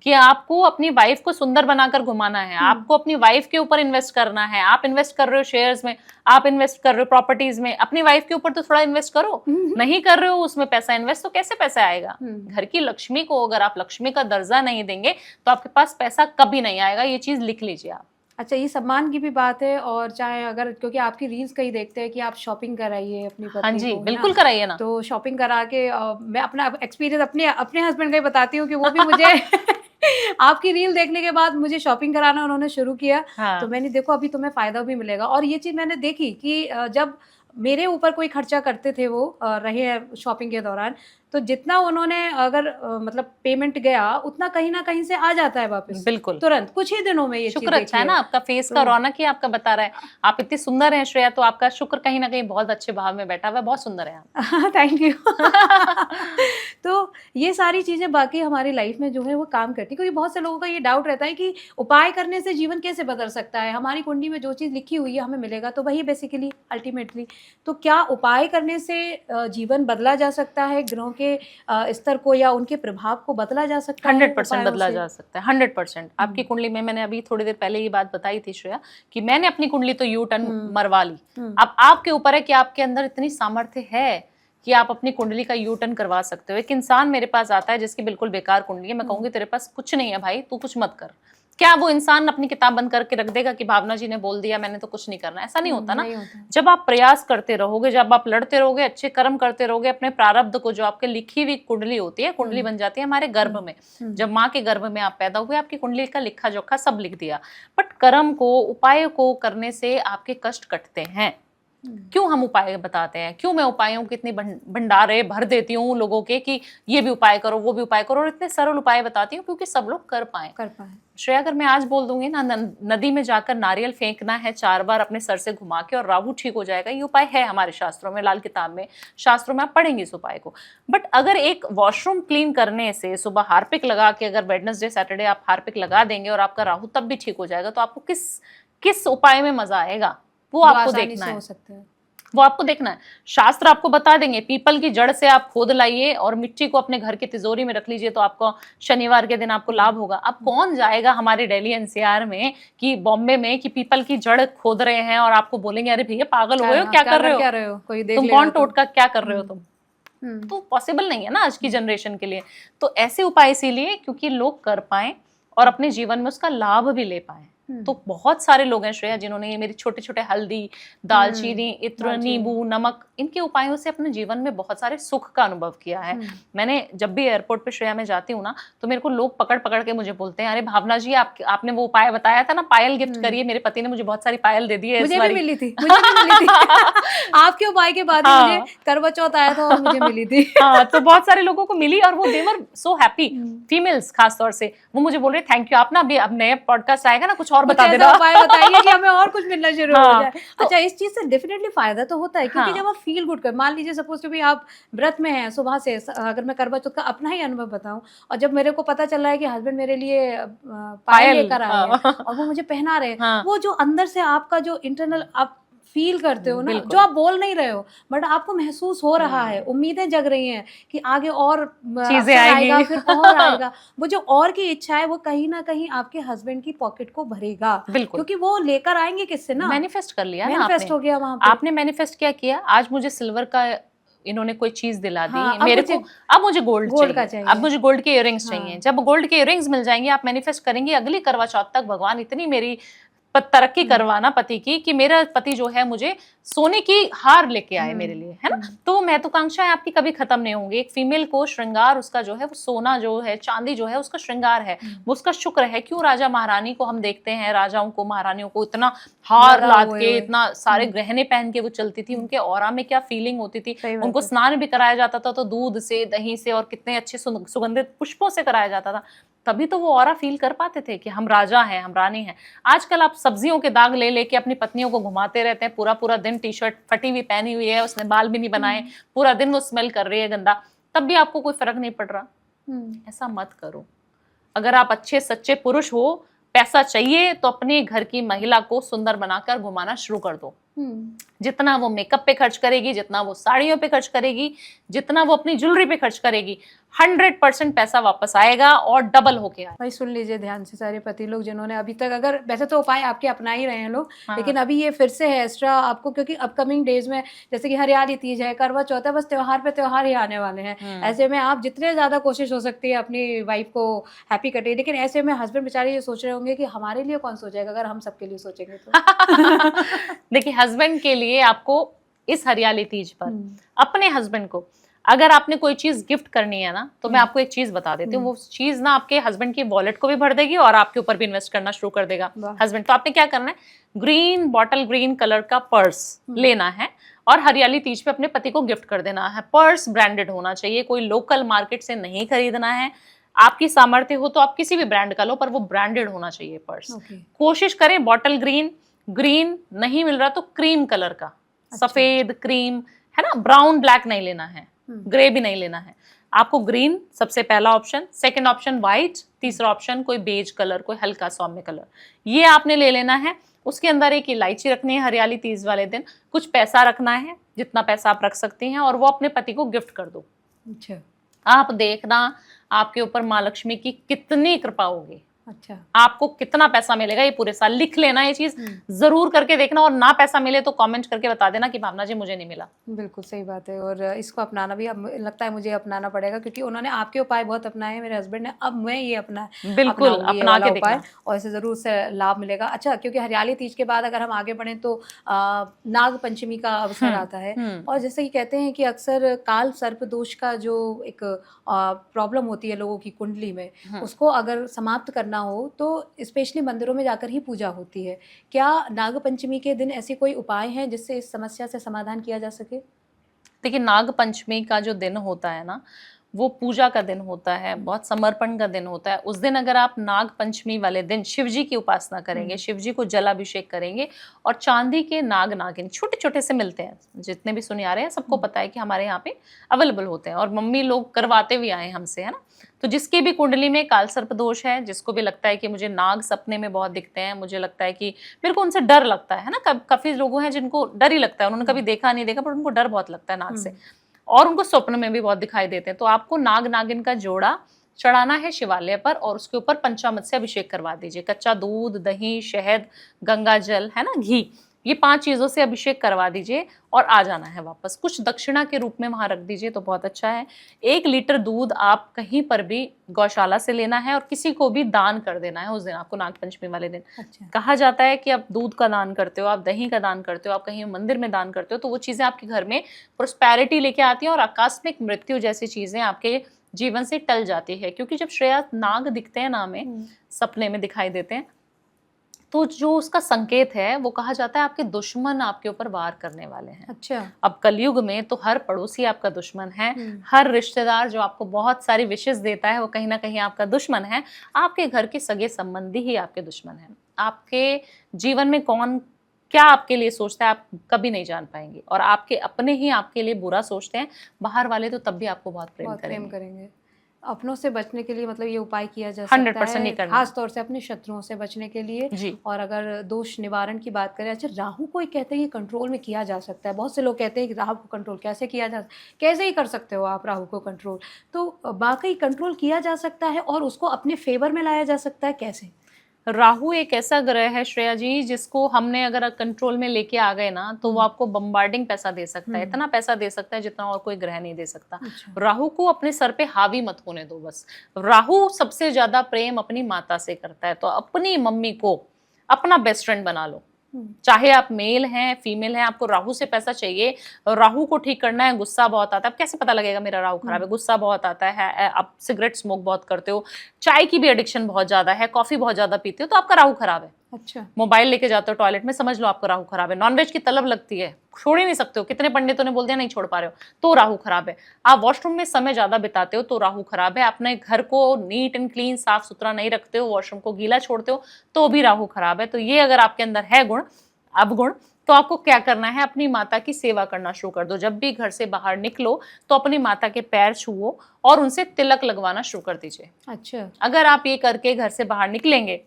कि आपको अपनी वाइफ को सुंदर बनाकर घुमाना है, आपको अपनी वाइफ के ऊपर इन्वेस्ट करना है। आप इन्वेस्ट कर रहे हो शेयर्स में, आप इन्वेस्ट कर रहे हो प्रॉपर्टीज में, अपनी वाइफ के ऊपर तो थोड़ा इन्वेस्ट करो। नहीं कर रहे हो उसमें पैसा इन्वेस्ट, तो कैसे पैसा आएगा? घर की लक्ष्मी को अगर आप लक्ष्मी का दर्जा नहीं देंगे तो आपके पास पैसा कभी नहीं आएगा। ये चीज लिख लीजिए आप। अच्छा, ये सम्मान की भी बात है। और चाहे अगर, क्योंकि आपकी रील्स कहीं देखते हैं कि आप शॉपिंग कराइए अपनी पत्नी को। हाँ जी, बिल्कुल कराइए ना। तो शॉपिंग करा के मैं अपना एक्सपीरियंस अपने हस्बैंड का ही बताती हूँ कि वो भी मुझे आपकी रील देखने के बाद मुझे शॉपिंग कराना उन्होंने शुरू किया। हाँ। तो मैंने देखो अभी तुम्हें फायदा भी मिलेगा। और ये चीज मैंने देखी कि जब मेरे ऊपर कोई खर्चा करते थे वो रहे हैं शॉपिंग के दौरान, तो जितना उन्होंने अगर मतलब पेमेंट गया उतना कहीं ना कहीं से आ जाता है वापस, बिल्कुल तुरंत कुछ ही दिनों में। ये शुक्र अच्छा है ना, आपका फेस का रौनक ही आपका बता रहा है। आप इतनी सुंदर हैं श्रेया, तो आपका शुक्र कहीं ना कहीं बहुत अच्छे भाव में बैठा हुआ है, बहुत सुंदर है आप। Thank you. तो ये सारी चीजें बाकी हमारी लाइफ में जो है वो काम करती है। क्योंकि बहुत से लोगों का ये डाउट रहता है कि उपाय करने से जीवन कैसे बदल सकता है, हमारी कुंडली में जो चीज लिखी हुई है हमें मिलेगा, तो वही बेसिकली अल्टीमेटली। तो क्या उपाय करने से जीवन बदला जा सकता है, ग्रहों के स्तर को या उनके प्रभाव को बदला जा सकता है? 100% बदला जा सकता है, 100%। आपकी कुंडली में, मैंने अभी थोड़ी देर पहले ये बात बताई थी श्रेया कि मैंने अपनी कुंडली तो यू टर्न मरवा ली। अब आपके ऊपर है कि आपके अंदर इतनी सामर्थ्य है कि आप अपनी कुंडली का यू टर्न करवा सकते हो। एक इंसान मेरे पास आता है जिसकी बिल्कुल बेकार कुंडली है, मैं कहूंगी तेरे पास कुछ नहीं है भाई, तू कुछ मत कर। क्या वो इंसान अपनी किताब बंद करके रख देगा कि भावना जी ने बोल दिया मैंने तो कुछ नहीं करना? ऐसा नहीं होता ना। जब आप प्रयास करते रहोगे, जब आप लड़ते रहोगे, अच्छे कर्म करते रहोगे, अपने प्रारब्ध को, जो आपके लिखी हुई कुंडली होती है, कुंडली बन जाती है हमारे गर्भ में। जब माँ के गर्भ में आप पैदा हुए, आपकी कुंडली का लिखा जोखा सब लिख दिया। बट कर्म को, उपाय को करने से आपके कष्ट कटते हैं। क्यों हम उपाय बताते हैं, क्यों मैं उपायों की इतनी भंडारे भर देती हूँ लोगों के कि ये भी उपाय करो, वो भी उपाय करो, और इतने सरल उपाय बताती हूँ क्योंकि सब लोग कर पाए। श्रेया, अगर मैं आज बोल दूंगी ना नदी में जाकर नारियल फेंकना है 4 बार अपने सर से घुमा के और राहु ठीक हो जाएगा, ये उपाय है हमारे शास्त्रों में, लाल किताब में, शास्त्रों में आप पढ़ेंगे इस उपाय को। बट अगर एक वॉशरूम क्लीन करने से, सुबह हार्पिक लगा के, अगर वेडनेसडे सैटरडे आप हार्पिक लगा देंगे और आपका राहु तब भी ठीक हो जाएगा, तो आपको किस उपाय में मजा आएगा वो आपको देखना है। वो आपको देखना है। शास्त्र आपको बता देंगे पीपल की जड़ से आप खोद लाइए और मिट्टी को अपने घर की तिजोरी में रख लीजिए तो आपको शनिवार के दिन आपको लाभ होगा। अब कौन जाएगा हमारे दिल्ली एनसीआर में कि बॉम्बे में कि पीपल की जड़ खोद रहे हैं और आपको बोलेंगे अरे भैया पागल हो गए हो, क्या कर रहे हो, कोई देख तुम लेगा कौन टोटका क्या कर रहे हो तुम। तो पॉसिबल नहीं है ना आज की जनरेशन के लिए। तो ऐसे उपाय इसीलिए क्योंकि लोग कर पाए और अपने जीवन में उसका लाभ भी ले पाए। तो बहुत सारे लोग हैं श्रेया जिन्होंने ये मेरी छोटे छोटे हल्दी, दालचीनी, इत्र, नींबू, नमक, इनके उपायों से अपने जीवन में बहुत सारे सुख का अनुभव किया है। मैंने जब भी एयरपोर्ट पे श्रेया में जाती हूँ ना तो मेरे को लोग पकड़ पकड़ के मुझे बोलते हैं अरे भावना जी आपने वो उपाय बताया था ना, पायल गिफ्ट करिए। मेरे पति ने मुझे बहुत सारी पायल दे दी है, मुझे भी मिली थी आपके उपाय के बाद मुझे करवा चौथ आया था और मुझे मिली थी। हाँ, तो बहुत सारे लोगों को मिली और वो दे वर सो हैप्पी, फीमेल्स खास तौर से वो मुझे बोल रहे थैंक यू, आप ना अभी अब नया पॉडकास्ट आएगा ना कुछ और बता देना, उपाय बताइए कि हमें और कुछ मिलना शुरू हो जाए। अच्छा, इस चीज से डेफिनेटली फायदा तो होता है क्योंकि जब आप फील गुड कर, मान लीजिए सपोज टू बी आप व्रत में हैं सुबह से, अगर मैं करवा चौथ का अपना ही अनुभव बताऊं और जब मेरे को पता चल रहा है कि हस्बैंड मेरे लिए पायल लेकर आए हैं और वो मुझे पहना रहे हैं, वो जो अंदर से आपका जो इंटरनल आप फील करते हो ना, जो आप बोल नहीं रहे हो बट आपको महसूस हो रहा है, उम्मीदें जग रही हैं कि आगे और चीजें आएगा, फिर और आएगा, वो जो और की इच्छा है वो कहीं ना कहीं आपके हस्बैंड की पॉकेट को भरेगा, क्योंकि वो लेकर आएंगे किससे ना, मैनिफेस्ट कर लिया ना, मैनिफेस्ट हो गया वहां पे। आपने मैनिफेस्ट क्या किया, आज मुझे सिल्वर का इन्होंने कोई चीज दिला दी, मेरे को अब मुझे गोल्ड चाहिए, अब मुझे गोल्ड के इयररिंग्स चाहिए। जब गोल्ड के इयररिंग्स मिल जाएंगे आप मैनिफेस्ट करेंगे अगली करवा चौथ तक भगवान इतनी मेरी तरक्की करवाना पति की कि मेरा पति जो है मुझे सोने की हार लेके आए मेरे लिए, है ना। तो महत्वाकांक्षाएं आपकी कभी खत्म नहीं होंगी। एक फीमेल को श्रृंगार उसका जो है वो सोना जो है, चांदी जो है उसका श्रृंगार है, वो उसका शुक्र है। क्यों राजा महारानी को हम देखते हैं, राजाओं को महारानियों को इतना हार लाद के इतना सारे गहने पहन के वो चलती थी, उनके ऑरा में क्या फीलिंग होती थी। उनको स्नान भी कराया जाता था तो दूध से, दही से और कितने अच्छे सुगंधित पुष्पों से कराया जाता था, तभी तो वो ऑरा फील कर पाते थे कि हम राजा हैं, हम रानी हैं। आजकल आप सब्जियों के दाग ले लेके अपनी पत्नियों को घुमाते रहते हैं, पूरा पूरा दिन टी शर्ट फटी हुई पहनी हुई है, उसने बाल भी नहीं बनाए, पूरा दिन वो स्मेल कर रही है गंदा, तब भी आपको कोई फर्क नहीं पड़ रहा। ऐसा मत करो। अगर आप अच्छे सच्चे पुरुष हो, पैसा चाहिए तो अपने घर की महिला को सुंदर बनाकर घुमाना शुरू कर दो। जितना वो मेकअप पे खर्च करेगी, जितना वो साड़ियों पे खर्च करेगी, जितना वो अपनी ज्वेलरी पे खर्च करेगी, 100% पैसा वापस आएगा और डबल होके आएगा। भाई सुन लीजिए ध्यान से सारे पति लोग जिन्होंने अभी तक, अगर वैसे तो उपाय आपके अपना ही रहे हैं लोग, लेकिन अभी ये फिर से है एक्स्ट्रा आपको, क्योंकि अपकमिंग डेज में जैसे कि हरियाली तीज है, करवा चौथ है, बस त्योहार पे त्योहार ही आने वाले हैं। ऐसे में आप जितने ज्यादा कोशिश हो सकती है अपनी वाइफ को हैप्पी कटे, लेकिन ऐसे में हस्बैंड बेचारे ये सोच रहे होंगे कि हमारे लिए कौन सोचेगा अगर हम सबके लिए सोचेंगे तो। देखिए हस्बैंड के लिए आपको इस हरियाली तीज पर अपने हस्बैंड को अगर आपने कोई चीज गिफ्ट करनी है ना, तो मैं आपको एक चीज बता देती हूँ, वो चीज ना आपके हस्बैंड की वॉलेट को भी भर देगी और आपके ऊपर भी इन्वेस्ट करना शुरू कर देगा हस्बैंड। तो आपने क्या करना है, ग्रीन बॉटल ग्रीन कलर का पर्स लेना है और हरियाली तीज पे अपने पति को गिफ्ट कर देना है। पर्स ब्रांडेड होना चाहिए, कोई लोकल मार्केट से नहीं खरीदना है। आपकी सामर्थ्य हो तो आप किसी भी ब्रांड का लो, पर वो ब्रांडेड होना चाहिए पर्स। कोशिश करें बॉटल ग्रीन, ग्रीन नहीं मिल रहा तो क्रीम कलर का, सफेद क्रीम है ना, ब्राउन ब्लैक नहीं लेना है, ग्रे भी नहीं लेना है आपको। ग्रीन सबसे पहला ऑप्शन, सेकंड ऑप्शन व्हाइट, तीसरा ऑप्शन कोई बेज कलर, कोई हल्का सौम्य कलर, ये आपने ले लेना है। उसके अंदर एक इलायची रखनी है हरियाली तीज वाले दिन, कुछ पैसा रखना है, जितना पैसा आप रख सकती हैं, और वो अपने पति को गिफ्ट कर दो। अच्छा, आप देखना आपके ऊपर माँ लक्ष्मी की कितनी कृपा होगी। अच्छा, आपको कितना पैसा मिलेगा ये पूरे साल लिख लेना, ये चीज जरूर करके देखना, और ना पैसा मिले तो कमेंट करके बता देना कि भावना जी मुझे नहीं मिला। बिल्कुल सही बात है, और इसको अपनाना भी अब लगता है मुझे अपनाना पड़ेगा, क्योंकि उन्होंने आपके उपाय बहुत अपनाए हैं मेरे हस्बैंड ने, अब मैं ये बिल्कुल अपना के देखना, और इसे जरूर से लाभ मिलेगा। अच्छा, क्योंकि हरियाली तीज के बाद अगर हम आगे बढ़े तो नाग पंचमी का अवसर आता है, और जैसे कि कहते हैं कि अक्सर काल सर्प दोष का जो एक प्रॉब्लम होती है लोगों की कुंडली में, उसको अगर समाप्त करना हो तो स्पेशली मंदिरों में जाकर ही पूजा होती है। क्या नाग पंचमी के दिन ऐसी कोई उपाय हैं जिससे इस समस्या से समाधान किया जा सके? देखिए नाग पंचमी का जो दिन होता है ना, वो पूजा का दिन होता है, बहुत समर्पण का दिन होता है। उस दिन अगर आप नाग पंचमी वाले दिन शिव जी की उपासना करेंगे, शिव जी को जलाभिषेक करेंगे और चांदी के नाग नागिन छोटे छोटे से मिलते हैं, जितने भी सुनियारे हैं सबको पता है कि हमारे यहाँ पे अवेलेबल होते हैं और मम्मी लोग करवाते भी आए हमसे, है ना। तो जिसकी भी कुंडली में काल सर्प दोष है, जिसको भी लगता है कि मुझे नाग सपने में बहुत दिखते हैं, मुझे लगता है कि मेरे को उनसे डर लगता है ना, काफी लोग हैं जिनको डर ही लगता है, उन्होंने कभी देखा नहीं देखा पर उनको डर बहुत लगता है नाग से, और उनको स्वप्न में भी बहुत दिखाई देते हैं, तो आपको नाग नागिन का जोड़ा चढ़ाना है शिवालय पर और उसके ऊपर पंचामृत से अभिषेक करवा दीजिए। कच्चा दूध, दही, शहद, गंगा जल, है ना, घी, ये 5 चीजों से अभिषेक करवा दीजिए और आ जाना है वापस। कुछ दक्षिणा के रूप में वहां रख दीजिए तो बहुत अच्छा है। 1 लीटर दूध आप कहीं पर भी गौशाला से लेना है और किसी को भी दान कर देना है उस दिन, आपको नाग पंचमी वाले दिन। अच्छा। कहा जाता है कि आप दूध का दान करते हो, आप दही का दान करते हो, आप कहीं मंदिर में दान करते हो, तो वो चीजें आपके घर में प्रोस्पेरिटी लेके आती हैं और आकस्मिक मृत्यु जैसी चीजें आपके जीवन से टल जाती है। क्योंकि जब श्रेया नाग दिखते हैं ना हमें, सपने में दिखाई देते हैं, तो जो उसका संकेत है वो कहा जाता है आपके दुश्मन आपके ऊपर वार करने वाले हैं। अच्छा। अब कलयुग में तो हर पड़ोसी आपका दुश्मन है, हर रिश्तेदार जो आपको बहुत सारी विशेष देता है वो कहीं ना कहीं आपका दुश्मन है, आपके घर के सगे संबंधी ही आपके दुश्मन है। आपके जीवन में कौन क्या आपके लिए सोचता है आप कभी नहीं जान पाएंगे, और आपके अपने ही आपके लिए बुरा सोचते हैं, बाहर वाले तो तब भी आपको बहुत प्रेम करेंगे। अपनों से बचने के लिए मतलब ये उपाय किया जा सकता 100% नहीं है, करना। खास तौर से अपने शत्रुओं से बचने के लिए जी। और अगर दोष निवारण की बात करें, अच्छा राहु को कहते हैं कि कंट्रोल में किया जा सकता है, बहुत से लोग कहते हैं कि राहु को कंट्रोल कैसे किया जा, कैसे ही कर सकते हो आप राहु को कंट्रोल, तो वाकई कंट्रोल किया जा सकता है और उसको अपने फेवर में लाया जा सकता है कैसे? राहु एक ऐसा ग्रह है श्रेया जी, जिसको हमने अगर कंट्रोल में लेके आ गए ना तो वो आपको बम्बार्डिंग पैसा दे सकता है, इतना पैसा दे सकता है जितना और कोई ग्रह नहीं दे सकता। अच्छा। राहु को अपने सर पे हावी मत होने दो बस। राहु सबसे ज्यादा प्रेम अपनी माता से करता है, तो अपनी मम्मी को अपना बेस्ट फ्रेंड बना लो। चाहे आप मेल हैं फीमेल हैं, आपको राहु से पैसा चाहिए, राहु को ठीक करना है। गुस्सा बहुत आता है, अब कैसे पता लगेगा मेरा राहु खराब है? गुस्सा बहुत आता है, आप सिगरेट स्मोक बहुत करते हो, चाय की भी एडिक्शन बहुत ज्यादा है, कॉफी बहुत ज्यादा पीते हो, तो आपका राहु खराब है। अच्छा। मोबाइल लेके जाते हो टॉयलेट में, समझ लो आपका राहु खराब है। नॉनवेज की तलब लगती है, छोड़ ही नहीं सकते हो, कितने पंडितों ने बोल दिया नहीं छोड़ पा रहे हो, तो राहु खराब है। आप वॉशरूम में समय ज्यादा बिताते हो तो राहु खराब है। अपने घर को नीट एंड क्लीन साफ सुथरा नहीं रखते हो, वॉशरूम को गीला छोड़ते हो, तो भी राहु खराब है। तो ये अगर आपके अंदर है गुण, अवगुण, तो आपको क्या करना है, अपनी माता की सेवा करना शुरू कर दो। जब भी घर से बाहर निकलो तो अपनी माता के पैर छुओ और उनसे तिलक लगवाना शुरू कर दीजिए। अच्छा। अगर आप ये करके घर से बाहर निकलेंगे,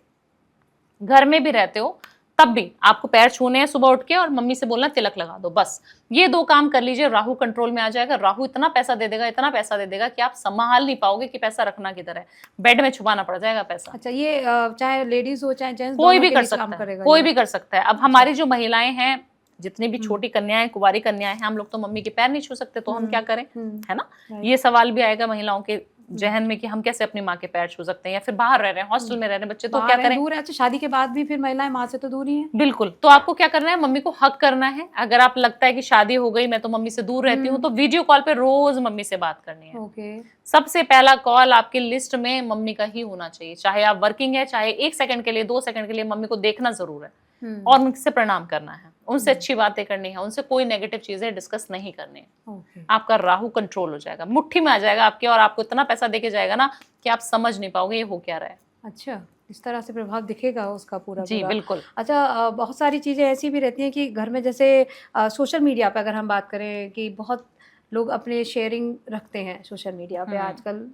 घर में भी रहते हो, तब भी आपको पैर छूने हैं सुबह उठ के और मम्मी से बोलना तिलक लगा दो, बस ये 2 काम कर लीजिए, राहु कंट्रोल में आ जाएगा। राहु इतना पैसा दे देगा, इतना पैसा दे देगा कि आप संभाल नहीं पाओगे कि पैसा रखना किधर है, बेड में छुपाना पड़ जाएगा पैसा। अच्छा, ये चाहे लेडीज हो चाहे जेंट्स, कोई भी कर सकता है, कोई भी कर सकता है। अब हमारी जो महिलाएं हैं, जितनी भी छोटी कन्याएं, कुंवारी कन्याएं हैं, हम लोग तो मम्मी के पैर नहीं छू सकते, तो हम क्या करें, है ना। ये सवाल भी आएगा महिलाओं के जहन में कि हम कैसे अपनी माँ के पैर छू सकते हैं, या फिर बाहर रह रहे हैं, हॉस्टल में रह रहे हैं बच्चे, तो क्या करें, दूर है। अच्छा, शादी के बाद भी फिर महिलाएं माँ से तो दूर ही हैं। बिल्कुल। तो आपको क्या करना है, मम्मी को हक करना है। अगर आप लगता है कि शादी हो गई, मैं तो मम्मी से दूर रहती हूँ, तो वीडियो कॉल पे रोज मम्मी से बात करनी है। ओके। सबसे पहला कॉल आपकी लिस्ट में मम्मी का ही होना चाहिए, चाहे आप वर्किंग है, चाहे 1 सेकंड के लिए, 2 सेकंड के लिए, मम्मी को देखना जरूर है और उनसे प्रणाम करना है, उनसे अच्छी बातें करनी है, उनसे कोई नेगेटिव चीजें डिस्कस नहीं करनी है। आपका राहु कंट्रोल हो जाएगा, मुट्ठी में आ जाएगा आपके, और आपको इतना पैसा देके जाएगा ना कि आप समझ नहीं पाओगे ये हो क्या रहा है। अच्छा, इस तरह से प्रभाव दिखेगा उसका पूरा जी बिल्कुल। अच्छा, बहुत सारी चीज़ें ऐसी भी रहती हैं कि घर में, जैसे सोशल मीडिया पे अगर हम बात करें कि बहुत लोग अपने शेयरिंग रखते हैं सोशल मीडिया पे आजकल,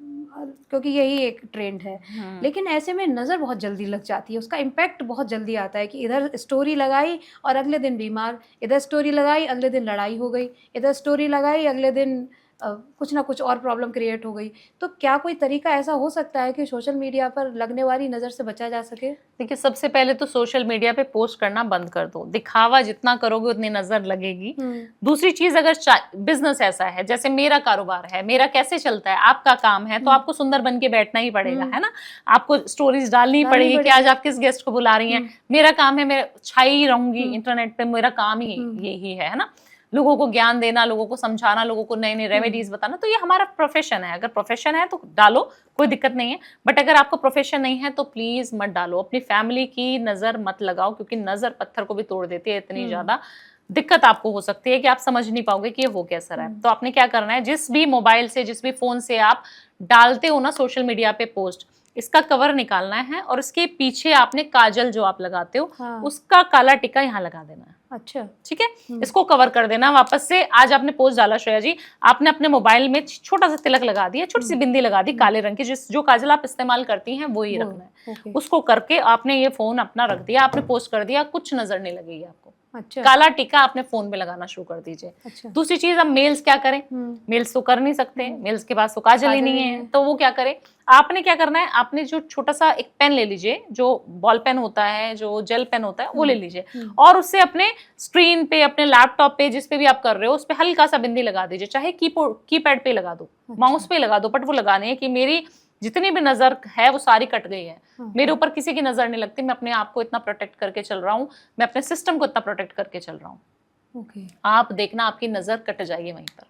क्योंकि यही एक ट्रेंड है। लेकिन ऐसे में नज़र बहुत जल्दी लग जाती है, उसका इम्पैक्ट बहुत जल्दी आता है कि इधर स्टोरी लगाई और अगले दिन बीमार, इधर स्टोरी लगाई अगले दिन लड़ाई हो गई, इधर स्टोरी लगाई अगले दिन कुछ ना कुछ और प्रॉब्लम क्रिएट हो गई। तो क्या कोई तरीका ऐसा हो सकता है कि सोशल मीडिया पर लगने वाली नज़र से बचा जा सके? देखिए, सबसे पहले तो सोशल मीडिया पे पोस्ट करना बंद कर दो। दिखावा जितना करोगे उतनी नजर लगेगी। दूसरी चीज, अगर बिजनेस ऐसा है, जैसे मेरा कारोबार है, मेरा कैसे चलता है, आपका काम है, तो आपको सुंदर बन के बैठना ही पड़ेगा, है ना। आपको स्टोरीज डालनी पड़ेगी कि आज आप किस गेस्ट को बुला रही हैं। मेरा काम है, मैं छाई रहूंगी इंटरनेट पे, मेरा काम ही यही है ना, लोगों को ज्ञान देना, लोगों को समझाना, लोगों को नई नई रेमेडीज बताना। तो ये हमारा प्रोफेशन है। अगर प्रोफेशन है तो डालो, कोई दिक्कत नहीं है, बट अगर आपको प्रोफेशन नहीं है तो प्लीज मत डालो। अपनी फैमिली की नजर मत लगाओ, क्योंकि नजर पत्थर को भी तोड़ देती है इतनी ज्यादा। दिक्कत आपको हो सकती है कि आप समझ नहीं पाओगे कि ये हो कैसा रहा है। तो आपने क्या करना है, जिस भी मोबाइल से, जिस भी फोन से आप डालते हो ना सोशल मीडिया पे पोस्ट, इसका कवर निकालना है और इसके पीछे आपने काजल जो आप लगाते हो, हाँ। उसका काला टिक्का यहाँ लगा देना है। अच्छा। ठीक है, इसको कवर कर देना वापस से। आज आपने पोस्ट डाला श्रेया जी, आपने अपने मोबाइल में छोटा सा तिलक लगा दिया, छोटी सी बिंदी लगा दी काले रंग की, जो काजल आप इस्तेमाल करती हैं वो ही रखना है। ओके। उसको करके आपने ये फोन अपना रख दिया, आपने पोस्ट कर दिया, कुछ नजर नहीं लगेगी आपको। अच्छा। काला टीका आपने फोन में लगाना शुरू कर दीजिए। अच्छा। दूसरी चीज, अब मेल्स क्या करें, मेल्स तो कर नहीं सकते, मेल्स के पास तो काजल ही नहीं है, तो वो क्या करें, आपने क्या करना है, आपने जो छोटा सा एक पेन ले लीजिए, जो बॉल पेन होता है, जो जेल पेन होता है, वो ले लीजिए और उससे अपने स्क्रीन पे, अपने लैपटॉप पे, जिस पे भी आप कर रहे हो, उस पे हल्का सा बिंदी लगा दीजिए, चाहे कीपैड पे लगा दो, माउस पे लगा दो, बट वो लगाने है कि मेरी जितनी भी नजर है वो सारी कट गई है, मेरे ऊपर किसी की नजर नहीं लगती, मैं अपने आप को इतना प्रोटेक्ट करके चल रहा हूँ, मैं अपने सिस्टम को इतना प्रोटेक्ट करके चल रहा हूँ। आप देखना आपकी नजर कट जाएगी वहीं पर।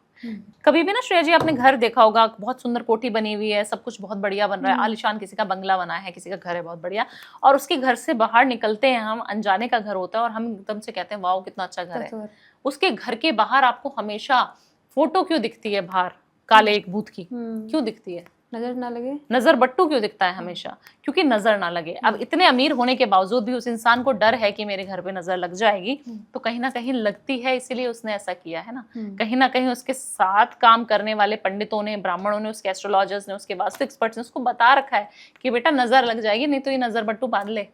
कभी भी ना श्रेया जी, आपने घर देखा होगा, बहुत सुंदर कोठी बनी हुई है, सब कुछ बहुत बढ़िया बन रहा है, आलीशान किसी का बंगला बना है, किसी का घर है बहुत बढ़िया, और उसके घर से बाहर निकलते हैं हम, अनजाने का घर होता है और हम एकदम से कहते हैं वाओ कितना अच्छा घर है। उसके घर के बाहर आपको हमेशा फोटो क्यों दिखती है बाहर, काले एक भूत की क्यों दिखती है? नजर ना लगे, नजर बट्टू क्यों दिखता है हमेशा? क्योंकि नजर ना लगे। अब इतने अमीर होने के बावजूद भी उस इंसान को डर है कि मेरे घर पे नजर लग जाएगी, तो कहीं ना कहीं लगती है, इसीलिए उसने ऐसा किया है ना। कहीं ना कहीं उसके साथ काम करने वाले पंडितों ने, ब्राह्मणों ने, उसके एस्ट्रोलॉजर्स ने, उसके वास्तु एक्सपर्ट्स ने उसको बता रखा है कि बेटा नजर लग जाएगी, नहीं तो ये नजर बट्टू बांध ले।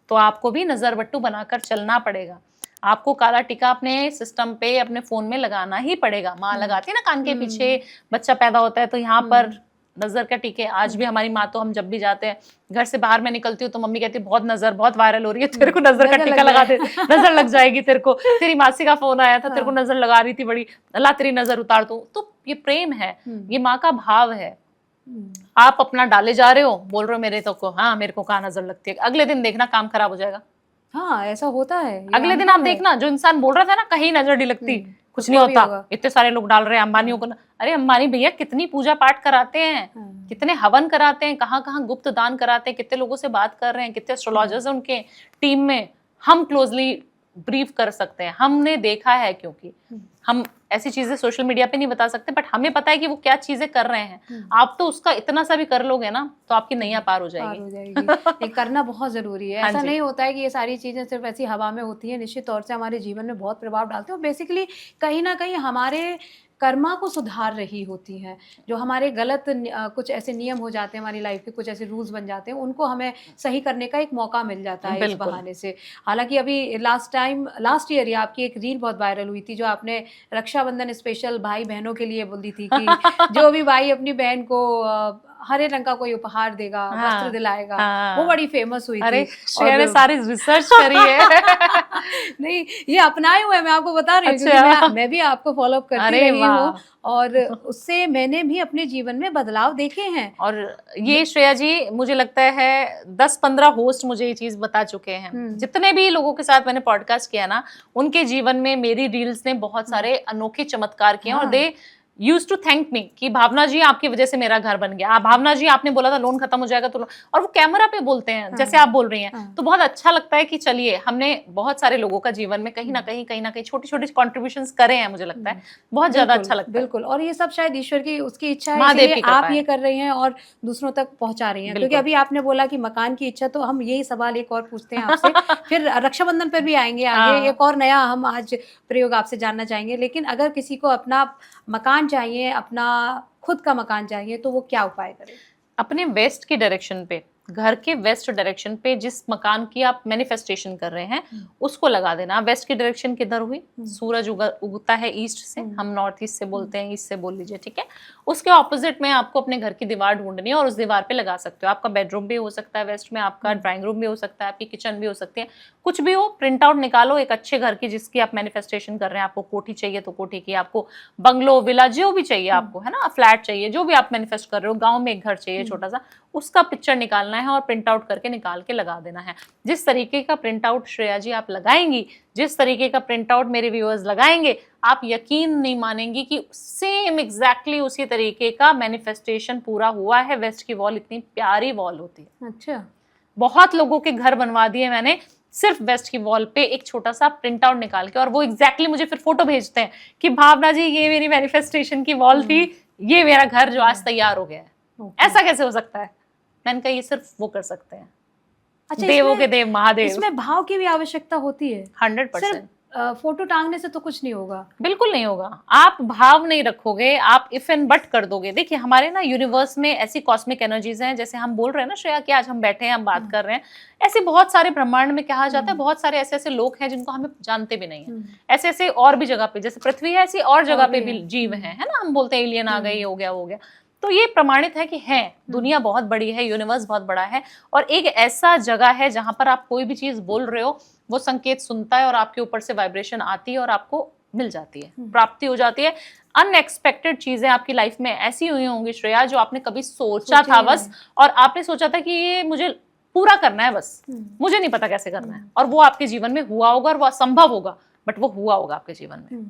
तो आपको भी नजर बट्टू बनाकर चलना पड़ेगा। आपको काला टीका अपने सिस्टम पे, अपने फोन में लगाना ही पड़ेगा। माँ लगाती है ना कान के पीछे, बच्चा पैदा होता है तो यहाँ पर नजर का टीके। आज भी हमारी माँ तो, हम जब भी जाते हैं घर से बाहर, मैं निकलती हूँ तो मम्मी कहती है बहुत नजर, बहुत वायरल हो रही है, तेरे को नजर का टीका लगा दे, नजर लग जाएगी तेरे को, तेरी मासी का फोन आया था, तेरे को नजर लगा रही थी बड़ी, अल्लाह तेरी नजर उतार दूं। तो ये प्रेम है, ये माँ का भाव है। आप अपना डाले जा रहे हो, बोल रहे हो मेरे तो को, हाँ मेरे को कहाँ नजर लगती है, अगले दिन देखना काम खराब हो जाएगा। हाँ ऐसा होता है, अगले दिन आप देखना, जो इंसान बोल रहा था ना कहीं नजर नहीं लगती, कुछ नहीं होता, इतने सारे लोग डाल रहे हैं, अंबानियों को। अरे अंबानी भैया कितनी पूजा पाठ कराते हैं, कितने हवन कराते हैं, कहाँ कहाँ गुप्त दान कराते हैं, कितने लोगों से बात कर रहे हैं, कितने एस्ट्रोलॉजर्स हैं उनके टीम में। हम क्लोजली ब्रीफ कर सकते हैं, हमने देखा है, क्योंकि हम ऐसी चीजें सोशल मीडिया पे नहीं बता सकते, बट हमें पता है कि वो क्या चीजें कर रहे हैं। आप तो उसका इतना सा भी कर लोगे ना तो आपकी नैया पार हो जाएगी। ये करना बहुत जरूरी है। ऐसा नहीं होता है कि ये सारी चीजें सिर्फ ऐसी हवा में होती है, निश्चित तौर से हमारे जीवन में बहुत प्रभाव डालते हैं और बेसिकली कहीं ना कहीं हमारे कर्मा को सुधार रही होती हैं। जो हमारे गलत कुछ ऐसे नियम हो जाते हैं हमारी लाइफ के, कुछ ऐसे रूल्स बन जाते हैं, उनको हमें सही करने का एक मौका मिल जाता है इस बहाने से। हालांकि अभी लास्ट ईयर आपकी एक रील बहुत वायरल हुई थी, जो आपने रक्षाबंधन स्पेशल भाई बहनों के लिए बोली थी कि जो भी भाई अपनी बहन को हरे रंग का कोई उपहार देगा, वस्त्र दिलाएगा, वो बड़ी फेमस हुई थी। श्रेया ने सारी रिसर्च करी है। नहीं, ये अपनाए हुए मैं आपको बता रही हूँ, क्योंकि मैं भी आपको फॉलो अप करती रही हूँ और उससे मैंने भी अपने जीवन में बदलाव देखे हैं। और ये श्रेया जी, मुझे लगता है 10-15 होस्ट मुझे ये चीज बता चुके हैं। जितने भी लोगों के साथ मैंने पॉडकास्ट किया ना, उनके जीवन में मेरी रील्स ने बहुत सारे अनोखे चमत्कार किए और दे यूज टू थैंक मी कि भावना जी आपकी वजह से मेरा घर बन गया, भावना जी आपने बोला था लोन खत्म हो जाएगा तो और वो कैमरा पे बोलते हैं जैसे आप बोल रही हैं। तो बहुत अच्छा लगता है कि चलिए हमने बहुत सारे लोगों का जीवन में कहीं ना कहीं छोटी छोटी कॉन्ट्रीब्यूशंस करे हैं। मुझे लगता है बहुत ज्यादा अच्छा लगता है। बिल्कुल, और ये सब शायद ईश्वर की उसकी इच्छा है, इसलिए आप ये कर रही हैं और दूसरों तक पहुंचा रही हैं। क्योंकि अभी आपने बोला कि मकान की इच्छा, तो हम यही सवाल एक और पूछते हैं आपसे, फिर रक्षाबंधन पर भी आएंगे आगे, एक और नया हम आज प्रयोग आपसे जानना चाहेंगे। लेकिन अगर किसी को अपना मकान चाहिए, अपना खुद का मकान चाहिए, तो वो क्या उपाय करें? अपने वेस्ट की डायरेक्शन पे, घर के वेस्ट डायरेक्शन पे जिस मकान की आप मैनिफेस्टेशन कर रहे हैं उसको लगा देना। वेस्ट की डायरेक्शन किधर हुई? सूरज उगता है ईस्ट से, हम नॉर्थ ईस्ट से बोलते हैं, ईस्ट से बोल लीजिए, ठीक है। उसके ऑपोजिट में आपको अपने घर की दीवार ढूंढनी है और उस दीवार पे लगा सकते हो। आपका बेडरूम भी हो सकता है वेस्ट में, आपका ड्राइंग रूम भी हो सकता है, आपकी किचन भी हो सकती है, कुछ भी हो। प्रिंट आउट निकालो एक अच्छे घर की जिसकी आप मैनिफेस्टेशन कर रहे हैं। आपको कोठी चाहिए तो कोठी की, आपको बंगलो विला जो भी चाहिए आपको, है ना, फ्लैट चाहिए, जो भी आप मैनिफेस्ट कर रहे हो, गाँव में एक घर चाहिए छोटा सा, उसका पिक्चर निकालना है और प्रिंट आउट करके निकाल के लगा देना है। जिस तरीके का प्रिंट आउट श्रेया जी आप लगाएंगी, जिस तरीके का प्रिंट आउट मेरे व्यूअर्स लगाएंगे, आप यकीन नहीं मानेंगी कि सेम एग्जैक्टली उसी तरीके का मैनिफेस्टेशन पूरा हुआ है। वेस्ट की वॉल इतनी प्यारी वॉल होती है। अच्छा, बहुत लोगों के घर बनवा दिए मैंने, सिर्फ वेस्ट की वॉल पे एक छोटा सा प्रिंट आउट निकाल के, और वो एग्जैक्टली मुझे फिर फोटो भेजते हैं कि भावना जी ये मेरी मैनिफेस्टेशन की वॉल थी, ये मेरा घर जो आज तैयार हो गया है। ऐसा कैसे हो सकता है? मैंने कहा ये सिर्फ वो कर सकते हैं, अच्छा, देवों के देव महादेव। इसमें भाव की भी आवश्यकता होती है? 100%। फोटो टांगने से तो कुछ नहीं होगा? बिल्कुल नहीं होगा। आप भाव नहीं रखोगे, आप इफ एंड बट कर दोगे। देखिए हमारे ना यूनिवर्स में ऐसी कॉस्मिक एनर्जीज हैं, जैसे हम बोल रहे हैं ना श्रेया कि आज हम बैठे हैं, हम बात कर रहे हैं, ऐसे बहुत सारे ब्रह्मांड में कहा जाता है, बहुत सारे ऐसे ऐसे लोग हैं जिनको हमें जानते भी नहीं है। ऐसे ऐसे और भी जगह पे, जैसे पृथ्वी है, ऐसी और जगह पे भी जीव है ना। हम बोलते हैं एलियन आ गए, हो गया। तो ये प्रमाणित है कि है, दुनिया बहुत बड़ी है, यूनिवर्स बहुत बड़ा है, और एक ऐसा जगह है जहां पर आप कोई भी चीज बोल रहे हो, वो संकेत सुनता है और आपके ऊपर से वाइब्रेशन आती है और आपको मिल जाती है, प्राप्ति हो जाती है। अनएक्सपेक्टेड चीजें आपकी लाइफ में ऐसी हुई होंगी श्रेया, जो आपने कभी सोचा था बस, और आपने सोचा था कि ये मुझे पूरा करना है बस, मुझे नहीं पता कैसे करना है, और वो आपके जीवन में हुआ होगा, और वो असंभव होगा, बट वो हुआ होगा आपके जीवन में।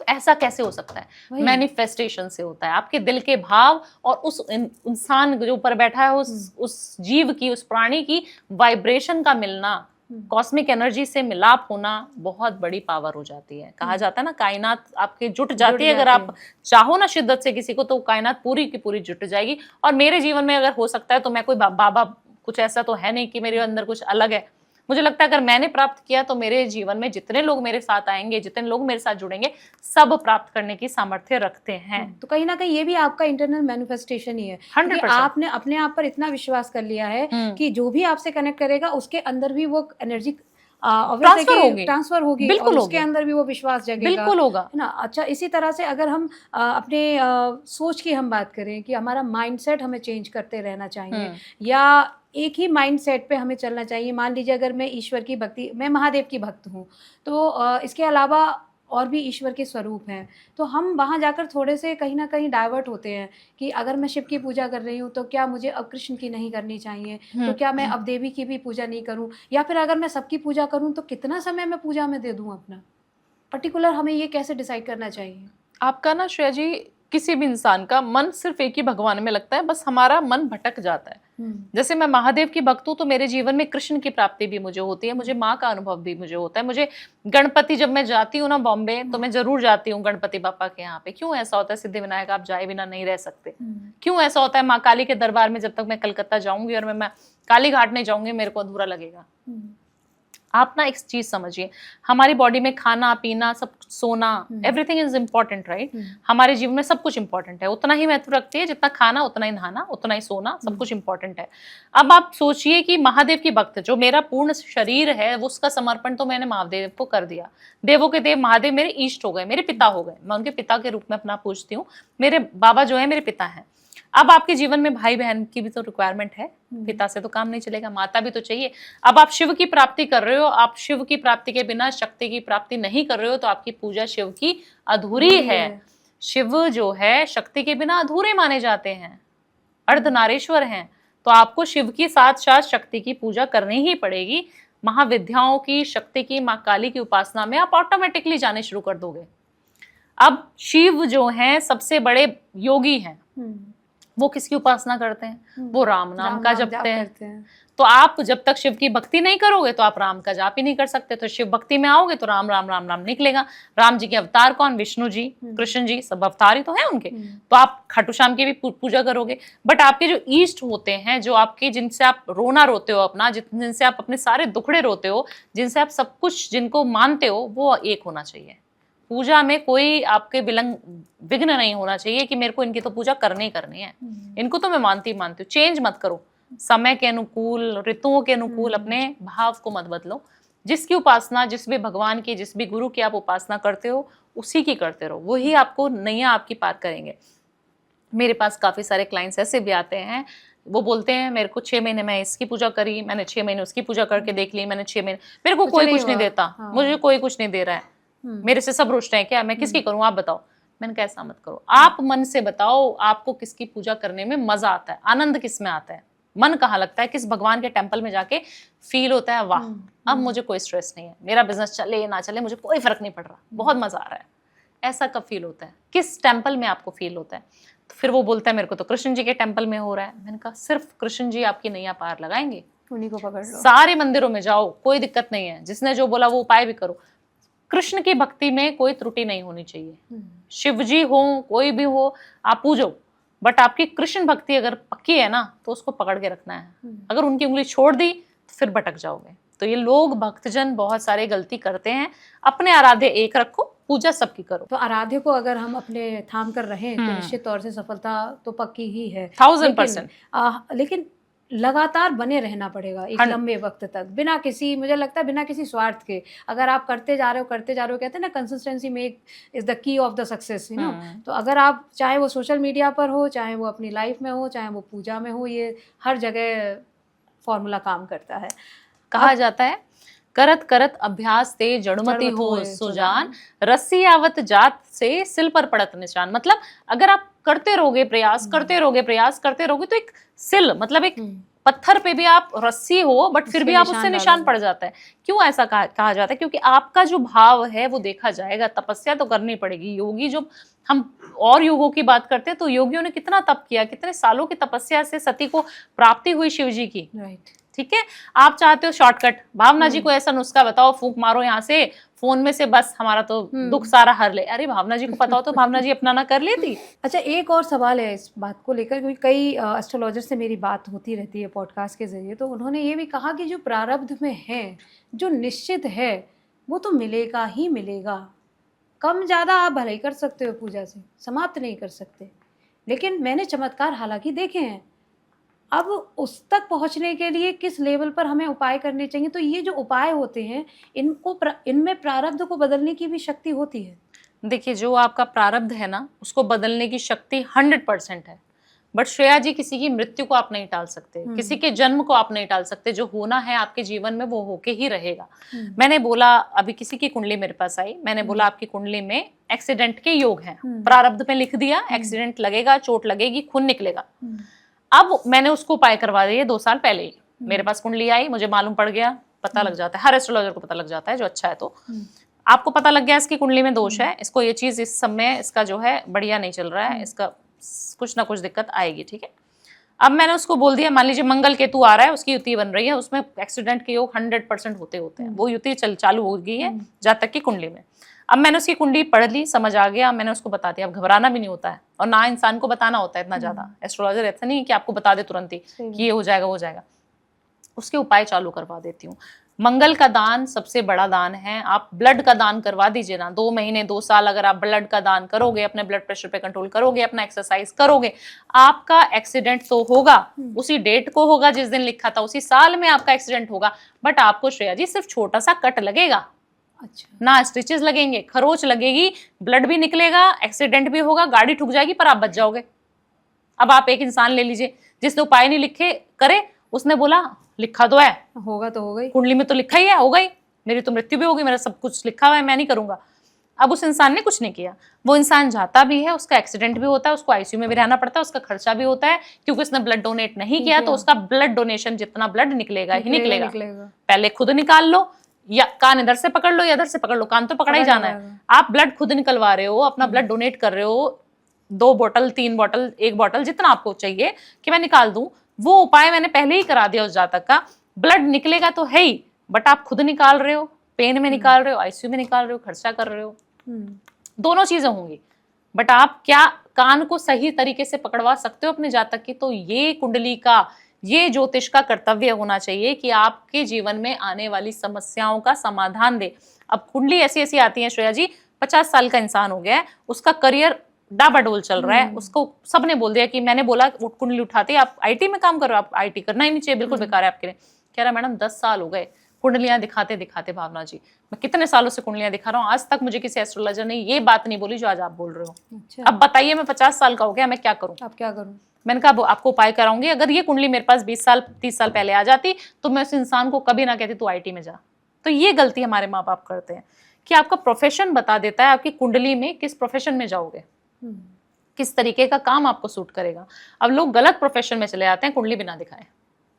तो ऐसा कैसे हो सकता है? मैनिफेस्टेशन से होता है। आपके दिल के भाव और उस इंसान जो ऊपर बैठा है, उस जीव की, उस प्राणी की वाइब्रेशन का मिलना, कॉस्मिक एनर्जी से मिलाप होना बहुत बड़ी पावर हो जाती है। कहा जाता है ना, कायनात आपके जुट जाती है। अगर आप चाहो ना शिद्दत से किसी को, तो कायनात पूरी की पूरी जुट जाएगी। और मेरे जीवन में अगर हो सकता है, तो मैं कोई बाबा कुछ ऐसा तो है नहीं कि मेरे अंदर कुछ अलग है। मुझे लगता है अगर मैंने प्राप्त किया, तो मेरे जीवन में जितने लोग मेरे साथ आएंगे, जितने लोग मेरे साथ जुड़ेंगे, सब प्राप्त करने की सामर्थ्य रखते हैं। तो कहीं ना कहीं ये भी आपका इंटरनल मैनिफेस्टेशन ही है, 100%। आपने अपने आप पर इतना विश्वास कर लिया है कि जो भी आपसे कनेक्ट करेगा, उसके अंदर भी वो एनर्जी ट्रांसफर होगी, और उसके अंदर भी वो विश्वास जगेगा। बिल्कुल होगा, है ना। अच्छा, इसी तरह से अगर हम अपने सोच की हम बात करें कि हमारा माइंडसेट हमें चेंज करते रहना चाहिए, या एक ही माइंडसेट पे हमें चलना चाहिए। मान लीजिए अगर मैं ईश्वर की भक्ति, मैं महादेव की भक्त हूँ, तो इसके अलावा और भी ईश्वर के स्वरूप हैं, तो हम वहाँ जाकर थोड़े से कहीं ना कहीं डाइवर्ट होते हैं कि अगर मैं शिव की पूजा कर रही हूँ, तो क्या मुझे अब कृष्ण की नहीं करनी चाहिए? तो क्या मैं अब देवी की भी पूजा नहीं करूँ? या फिर अगर मैं सबकी पूजा करूँ, तो कितना समय मैं पूजा में दे दूँ अपना? पर्टिकुलर हमें ये कैसे डिसाइड करना चाहिए? आपका ना श्रेया जी, किसी भी इंसान का मन सिर्फ एक ही भगवान में लगता है, बस हमारा मन भटक जाता है। जैसे मैं महादेव की भक्त हूँ, तो मेरे जीवन में कृष्ण की प्राप्ति भी मुझे होती है, मुझे माँ का अनुभव भी मुझे होता है। मुझे गणपति, जब मैं जाती हूँ ना बॉम्बे, तो मैं जरूर जाती हूँ गणपति बापा के यहाँ पे। क्यों ऐसा होता है? सिद्धिविनायक आप जाए बिना नहीं रह सकते। क्यों ऐसा होता है? माँ काली के दरबार में जब तक मैं कलकत्ता जाऊंगी और मैं काली घाट नहीं जाऊंगी, मेरे को अधूरा लगेगा। आप ना एक चीज समझिए, हमारी बॉडी में खाना पीना, सब सोना, एवरीथिंग इज इम्पोर्टेंट, राइट? हमारे जीवन में सब कुछ इम्पोर्टेंट है, उतना ही महत्व रखती है जितना खाना, उतना ही नहाना, उतना ही सोना, सब कुछ इम्पोर्टेंट है। अब आप सोचिए कि महादेव की भक्त, जो मेरा पूर्ण शरीर है, वो उसका समर्पण तो मैंने महादेव को कर दिया। देवों के देव महादेव मेरे इष्ट हो गए, मेरे पिता हो गए, मैं उनके पिता के रूप में अपना पूजती हूँ। मेरे बाबा जो है मेरे पिता हैं। अब आपके जीवन में भाई बहन की भी तो रिक्वायरमेंट है, पिता से तो काम नहीं चलेगा, माता भी तो चाहिए। अब आप शिव की प्राप्ति कर रहे हो, आप शिव की प्राप्ति के बिना शक्ति की प्राप्ति नहीं कर रहे हो, तो आपकी पूजा शिव की अधूरी है। शिव जो है शक्ति के बिना अधूरे माने जाते हैं, अर्धनारीश्वर हैं। तो आपको शिव की साथ साथ शक्ति की पूजा करनी ही पड़ेगी। महाविद्याओं की, शक्ति की, माँ काली की उपासना में आप ऑटोमेटिकली जाने शुरू कर दोगे। अब शिव जो हैं सबसे बड़े योगी हैं, वो किसकी उपासना करते हैं? वो राम नाम का जपते हैं। तो आप जब तक शिव की भक्ति नहीं करोगे, तो आप राम का जाप ही नहीं कर सकते। तो शिव भक्ति में आओगे तो राम राम राम राम निकलेगा। राम जी के अवतार कौन? विष्णु जी, कृष्ण जी, सब अवतार ही तो हैं उनके। तो आप खाटू श्याम की भी पूजा करोगे। बट आपके जो ईष्ट होते हैं, जो आपके, जिनसे आप रोना रोते हो अपना, जिनसे आप अपने सारे दुखड़े रोते हो, जिनसे आप सब कुछ, जिनको मानते हो, वो एक होना चाहिए। पूजा में कोई आपके विघ्न नहीं होना चाहिए कि मेरे को इनकी तो पूजा करनी ही करनी है, इनको तो मैं मानती हूँ। चेंज मत करो, समय के अनुकूल, ऋतुओं के अनुकूल अपने भाव को मत बदलो। जिसकी उपासना, जिस भी भगवान की, जिस भी गुरु की आप उपासना करते हो, उसी की करते रहो, वही आपको नैया आपकी पार करेंगे। मेरे पास काफी सारे क्लाइंट्स ऐसे भी आते हैं, वो बोलते हैं मेरे को 6 महीने मैं इसकी पूजा करी, मैंने 6 महीने उसकी पूजा करके देख ली, मैंने 6 महीने, मेरे को कोई कुछ नहीं देता, मुझे कोई कुछ नहीं दे रहा है, मेरे से सब रुष्ट हैं, क्या मैं किसकी करूं? आप बताओ। मैंने कहा ऐसा मत करो, आप मन से बताओ आपको किसकी पूजा करने में मजा आता है, आनंद किस में आता है, मन कहाँ लगता है, किस भगवान के टेम्पल में जाके फील होता है वाह अब मुझे कोई स्ट्रेस नहीं है, मेरा बिजनेस चले ना चले मुझे कोई फर्क नहीं पड़ रहा, बहुत मजा आ रहा है। ऐसा कब फील होता है? किस टेम्पल में आपको फील होता है? तो फिर वो बोलता है मेरे को तो कृष्ण जी के टेम्पल में हो रहा है। मैंने कहा सिर्फ कृष्ण जी आपकी नैया पार लगाएंगे, उन्हीं को पकड़ लो। सारे मंदिरों में जाओ, कोई दिक्कत नहीं है, जिसने जो बोला वो उपाय भी करो। कृष्ण की भक्ति में कोई त्रुटि नहीं होनी चाहिए। शिव जी हो, कोई भी हो, आप पूजो, बट आपकी कृष्ण भक्ति अगर पक्की है ना तो उसको पकड़ के रखना है। अगर उनकी उंगली छोड़ दी तो फिर भटक जाओगे। तो ये लोग भक्तजन बहुत सारे गलती करते हैं। अपने आराध्य एक रखो, पूजा सबकी करो। तो आराध्य को अगर हम अपने थाम कर रहें तो निश्चित तौर से सफलता तो पक्की ही है। 1000%। लेकिन लगातार बने रहना पड़ेगा एक लंबे वक्त तक, बिना किसी, मुझे लगता है बिना किसी स्वार्थ के। अगर आप करते जा रहे हो, कहते हैं ना consistency make is the key of the success, you know. तो अगर आप, चाहे वो सोशल मीडिया पर हो, चाहे वो अपनी लाइफ में हो, चाहे वो पूजा में हो, ये हर जगह फॉर्मूला काम करता है। कहा जाता है करत करत अभ्यास ते जड़मती हो सुजान, रस्सी आवत जात से सिल पर पड़त निशान। मतलब अगर आप करते रहोगे प्रयास, करते रहोगे तो एक सिल, मतलब एक पत्थर पे भी आप रस्सी हो बट फिर भी आप उससे निशान पड़ जाता है। क्यों ऐसा कहा जाता है? क्योंकि आपका जो भाव है वो देखा जाएगा। तपस्या तो करनी पड़ेगी। योगी, जो हम और योगों की बात करते हैं तो योगियों ने कितना तप किया, कितने सालों की तपस्या से सती को प्राप्ति हुई शिव जी की। राइट। ठीक है, आप चाहते हो शॉर्टकट, भावना जी को ऐसा नुस्खा बताओ, फूंक मारो यहाँ से फोन में से, बस हमारा तो दुख सारा हर ले। अरे भावना जी को पता हो तो भावना जी अपना ना कर लेती। अच्छा, एक और सवाल है इस बात को लेकर, क्योंकि कई एस्ट्रोलॉजर से मेरी बात होती रहती है पॉडकास्ट के जरिए, तो उन्होंने ये भी कहा कि जो प्रारब्ध में है, जो निश्चित है, वो तो मिलेगा ही मिलेगा। कम ज़्यादा आप भले ही कर सकते हो पूजा से, समाप्त नहीं कर सकते, लेकिन मैंने चमत्कार हालांकि देखे हैं। अब उस तक पहुंचने के लिए किस लेवल पर हमें उपाय करने चाहिए? तो ये जो उपाय होते हैं, इनमें प्रारब्ध को बदलने की भी शक्ति होती है। देखिए, जो आपका प्रारब्ध है ना, उसको बदलने की शक्ति 100% है। बट श्रेया जी, किसी की मृत्यु को आप नहीं टाल सकते, किसी के जन्म को आप नहीं टाल सकते। जो होना है आपके जीवन में वो होके ही रहेगा। मैंने बोला, अभी किसी की कुंडली मेरे पास आई, मैंने बोला आपकी कुंडली में एक्सीडेंट के योग हैं, प्रारब्ध में लिख दिया एक्सीडेंट लगेगा, चोट लगेगी, खून निकलेगा। अब मैंने उसको उपाय करवा दिए 2 साल पहले ही। मेरे पास कुंडली आई, मुझे मालूम पड़ गया, पता लग जाता है, हर एस्ट्रोलॉजर को पता लग जाता है जो अच्छा है। तो आपको पता लग गया इसकी कुंडली में दोष है, इसको ये चीज इस समय इसका जो है बढ़िया नहीं चल रहा है, इसका कुछ ना कुछ दिक्कत आएगी। ठीक है, अब मैंने उसको बोल दिया, मान लीजिए मंगल केतु आ रहा है, उसकी युति बन रही है, उसमें एक्सीडेंट के योग 100% होते हैं। वो युति चालू हो गई है जातक की कुंडली में। अब मैंने उसकी कुंडली पढ़ ली, समझ आ गया, मैंने उसको बता दिया। अब घबराना भी नहीं होता है, और ना इंसान को बताना होता है इतना ज्यादा। एस्ट्रोलॉजर ऐसा नहीं कि आपको बता दे तुरंत ही कि ये हो जाएगा वो जाएगा। उसके उपाय चालू करवा देती हूँ। मंगल का दान सबसे बड़ा दान है। आप ब्लड का दान करवा दीजिए ना, 2 महीने 2 साल अगर आप ब्लड का दान करोगे, अपने ब्लड प्रेशर पे कंट्रोल करोगे, अपना एक्सरसाइज करोगे, आपका एक्सीडेंट तो होगा, उसी डेट को होगा जिस दिन लिखा था, उसी साल में आपका एक्सीडेंट होगा, बट आपको श्रेया जी सिर्फ छोटा सा कट लगेगा। अच्छा, ना स्टिचेस लगेंगे, खरोच लगेगी, ब्लड भी निकलेगा, एक्सीडेंट भी होगा, गाड़ी ठुक जाएगी, पर आप बच जाओगे। अब आप एक इंसान ले लीजिए जिसने उपाय नहीं लिखे करे, उसने बोला लिखा तो है, होगा तो हो गई, कुंडली में तो लिखा ही है, हो गई, मेरी तो मृत्यु भी होगी, मेरा सब कुछ लिखा हुआ है, मैं नहीं करूंगा। अब उस इंसान ने कुछ नहीं किया, वो इंसान जाता भी है, उसका एक्सीडेंट भी होता है, उसको आईसीयू में भी रहना पड़ता है, उसका खर्चा भी होता है, क्योंकि उसने ब्लड डोनेट नहीं किया, तो उसका ब्लड डोनेशन जितना ब्लड निकलेगा ही निकलेगा। पहले खुद निकाल लो, या कान इधर से पकड़ लो या इधर से पकड़ लो, कान तो पकड़ा ही जाना है। आप ब्लड खुद निकलवा रहे हो, अपना ब्लड डोनेट कर रहे हो, 2 बोतल 3 बोतल 1 बोतल जितना आपको चाहिए कि मैं निकाल दूं, वो उपाय मैंने पहले ही करा दिया उस जातक का। ब्लड निकलेगा तो है ही, बट आप खुद निकाल रहे हो, पेन में निकाल रहे हो, आईसीयू में निकाल रहे हो, खर्चा कर रहे हो, दोनों चीजें होंगी। बट आप क्या कान को सही तरीके से पकड़वा सकते हो अपने जातक की? तो ये कुंडली का, ये ज्योतिष का कर्तव्य होना चाहिए कि आपके जीवन में आने वाली समस्याओं का समाधान दे। अब कुंडली ऐसी ऐसी आती है श्रेया जी, 50 साल का इंसान हो गया है, उसका करियर डाबाडोल चल रहा है, उसको सबने बोल दिया कि, मैंने बोला वो कुंडली उठाते, आप आईटी में काम कर रहे हो, आप आईटी करना ही नहीं चाहिए, बिल्कुल बेकार है आपके लिए। कह रहा मैडम 10 साल हो गए कुंडलियां दिखाते दिखाते, भावना जी मैं कितने सालों से कुंडलियां दिखा रहा हूँ, आज तक मुझे किसी एस्ट्रोलॉजर ने ये बात नहीं बोली जो आज आप बोल रहे हो। अच्छा। अब बताइए, मैं 50 साल का हो गया, मैं क्या करूँ? अब क्या करूँ? मैंने कहा आपको उपाय कराऊंगी। अगर ये कुंडली मेरे पास 20 साल 30 साल पहले आ जाती तो मैं उस इंसान को कभी ना कहती तू आईटी में जा। तो ये गलती हमारे माँ बाप करते हैं कि आपका प्रोफेशन बता देता है आपकी कुंडली में किस प्रोफेशन में जाओगे, किस तरीके का काम आपको सूट करेगा। अब लोग गलत प्रोफेशन में चले जाते हैं कुंडली बिना दिखाए।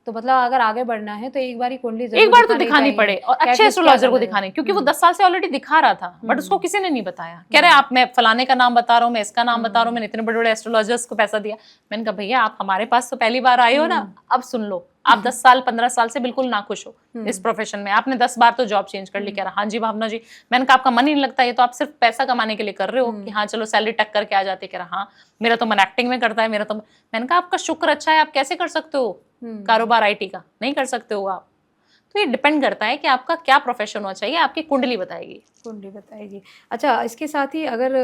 तो मतलब अगर आगे बढ़ना है तो एक बार ही कुंडली एक जरूर बार तो दिखानी दिखानी चाहिए पड़े और कि अच्छे एटलीस्ट क्या एस्ट्रोलॉजर चल को रहा है। दिखाने, क्योंकि वो 10 साल से ऑलरेडी दिखा रहा था बट उसको किसी ने नहीं बताया। कह रहे आप मैं फलाने का नाम बता रहा हूँ, मैं इसका नाम बता रहा हूँ, मैंने इतने बड़े बड़े एस्ट्रोलॉजर्स को पैसा दिया। मैंने कहा भैया आप हमारे पास तो पहली बार आए हो ना, अब सुन लो, आप 10 साल 15 साल से बिल्कुल नाखुश हो इस प्रोफेशन में, आपने 10 बार तो जॉब चेंज कर ली। कह रहा हाँ जी भावना जी। मैंने कहा आपका मन ही नहीं लगता, ये तो आप सिर्फ पैसा कमाने के लिए कर रहे हो कि हाँ चलो सैलरी टक करके आ जाती है। कह रहा हाँ मेरा तो मन एक्टिंग में करता है, मेरा तो। मैंने कहा आपका शुक्र अच्छा है, आप कैसे कर सकते हो कारोबार आईटी का, नहीं कर सकते हो आप। तो ये डिपेंड करता है कि आपका क्या प्रोफेशन होना चाहिए, आपकी कुंडली बताएगी। कुंडली बताएगी। अच्छा, इसके साथ ही अगर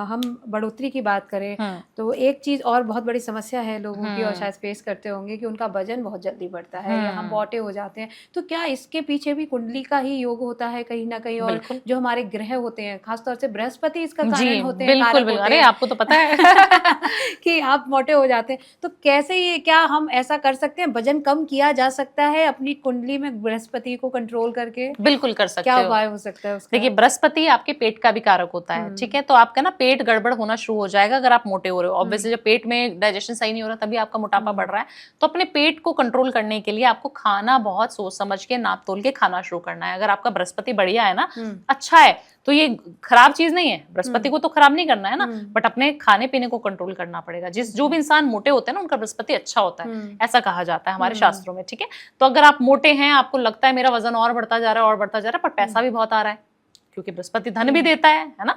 हम बढ़ोतरी की बात करें तो एक चीज़ और बहुत बड़ी समस्या है लोगों की, और शायद फेस करते होंगे, कि उनका वजन बहुत जल्दी बढ़ता है या हम मोटे हो जाते हैं। तो क्या इसके पीछे भी कुंडली का ही योग होता है कहीं ना कहीं? और जो हमारे ग्रह होते हैं, खासतौर से बृहस्पति इसका कारण होते हैं, बिल्कुल बिल्कुल। अरे आपको तो पता है कि आप मोटे हो जाते हैं। तो कैसे ये, क्या हम ऐसा कर सकते हैं, वजन कम किया जा सकता है अपनी कुंडली में बृहस्पति को कंट्रोल करके? बिल्कुल कर सकते हो। क्या उपाय हो सकता है उसका? देखिए बृहस्पति आपके पेट का भी कारक होता है, ठीक है, तो आपका ना पेट गड़बड़ होना शुरू हो जाएगा अगर आप मोटे हो रहे हो। ऑब्वियसली जब पेट में डाइजेशन सही नहीं हो रहा तभी आपका मोटापा बढ़ रहा है। तो अपने पेट को कंट्रोल करने के लिए आपको खाना बहुत सोच समझ के नाप तोल के खाना शुरू करना है। अगर आपका बृहस्पति बढ़िया है ना, अच्छा है, तो ये खराब चीज नहीं है, बृहस्पति को तो खराब नहीं करना है ना, बट अपने खाने पीने को कंट्रोल करना पड़ेगा। जो भी इंसान मोटे होते हैं ना उनका बृहस्पति अच्छा होता है, ऐसा कहा जाता है हमारे शास्त्रों में, ठीक है। तो अगर आप मोटे हैं, आपको लगता है मेरा वजन और बढ़ता जा रहा है और बढ़ता जा रहा है, पर पैसा भी बहुत आ रहा है क्योंकि बृहस्पति धन भी देता है ना,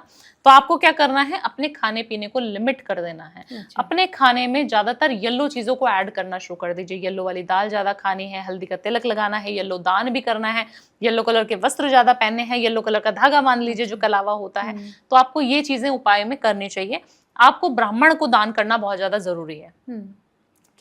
तो आपको क्या करना है, अपने खाने पीने को लिमिट कर देना है। अपने खाने में ज्यादातर येलो चीजों को ऐड करना शुरू कर दीजिए। येलो वाली दाल ज्यादा खानी है, हल्दी का तिलक लगाना है, येलो दान भी करना है, येलो कलर के वस्त्र ज्यादा पहनने हैं, येलो कलर का धागा मान लीजिए जो कलावा होता है। तो आपको ये चीजें उपाय में करनी चाहिए। आपको ब्राह्मण को दान करना बहुत ज्यादा जरूरी है।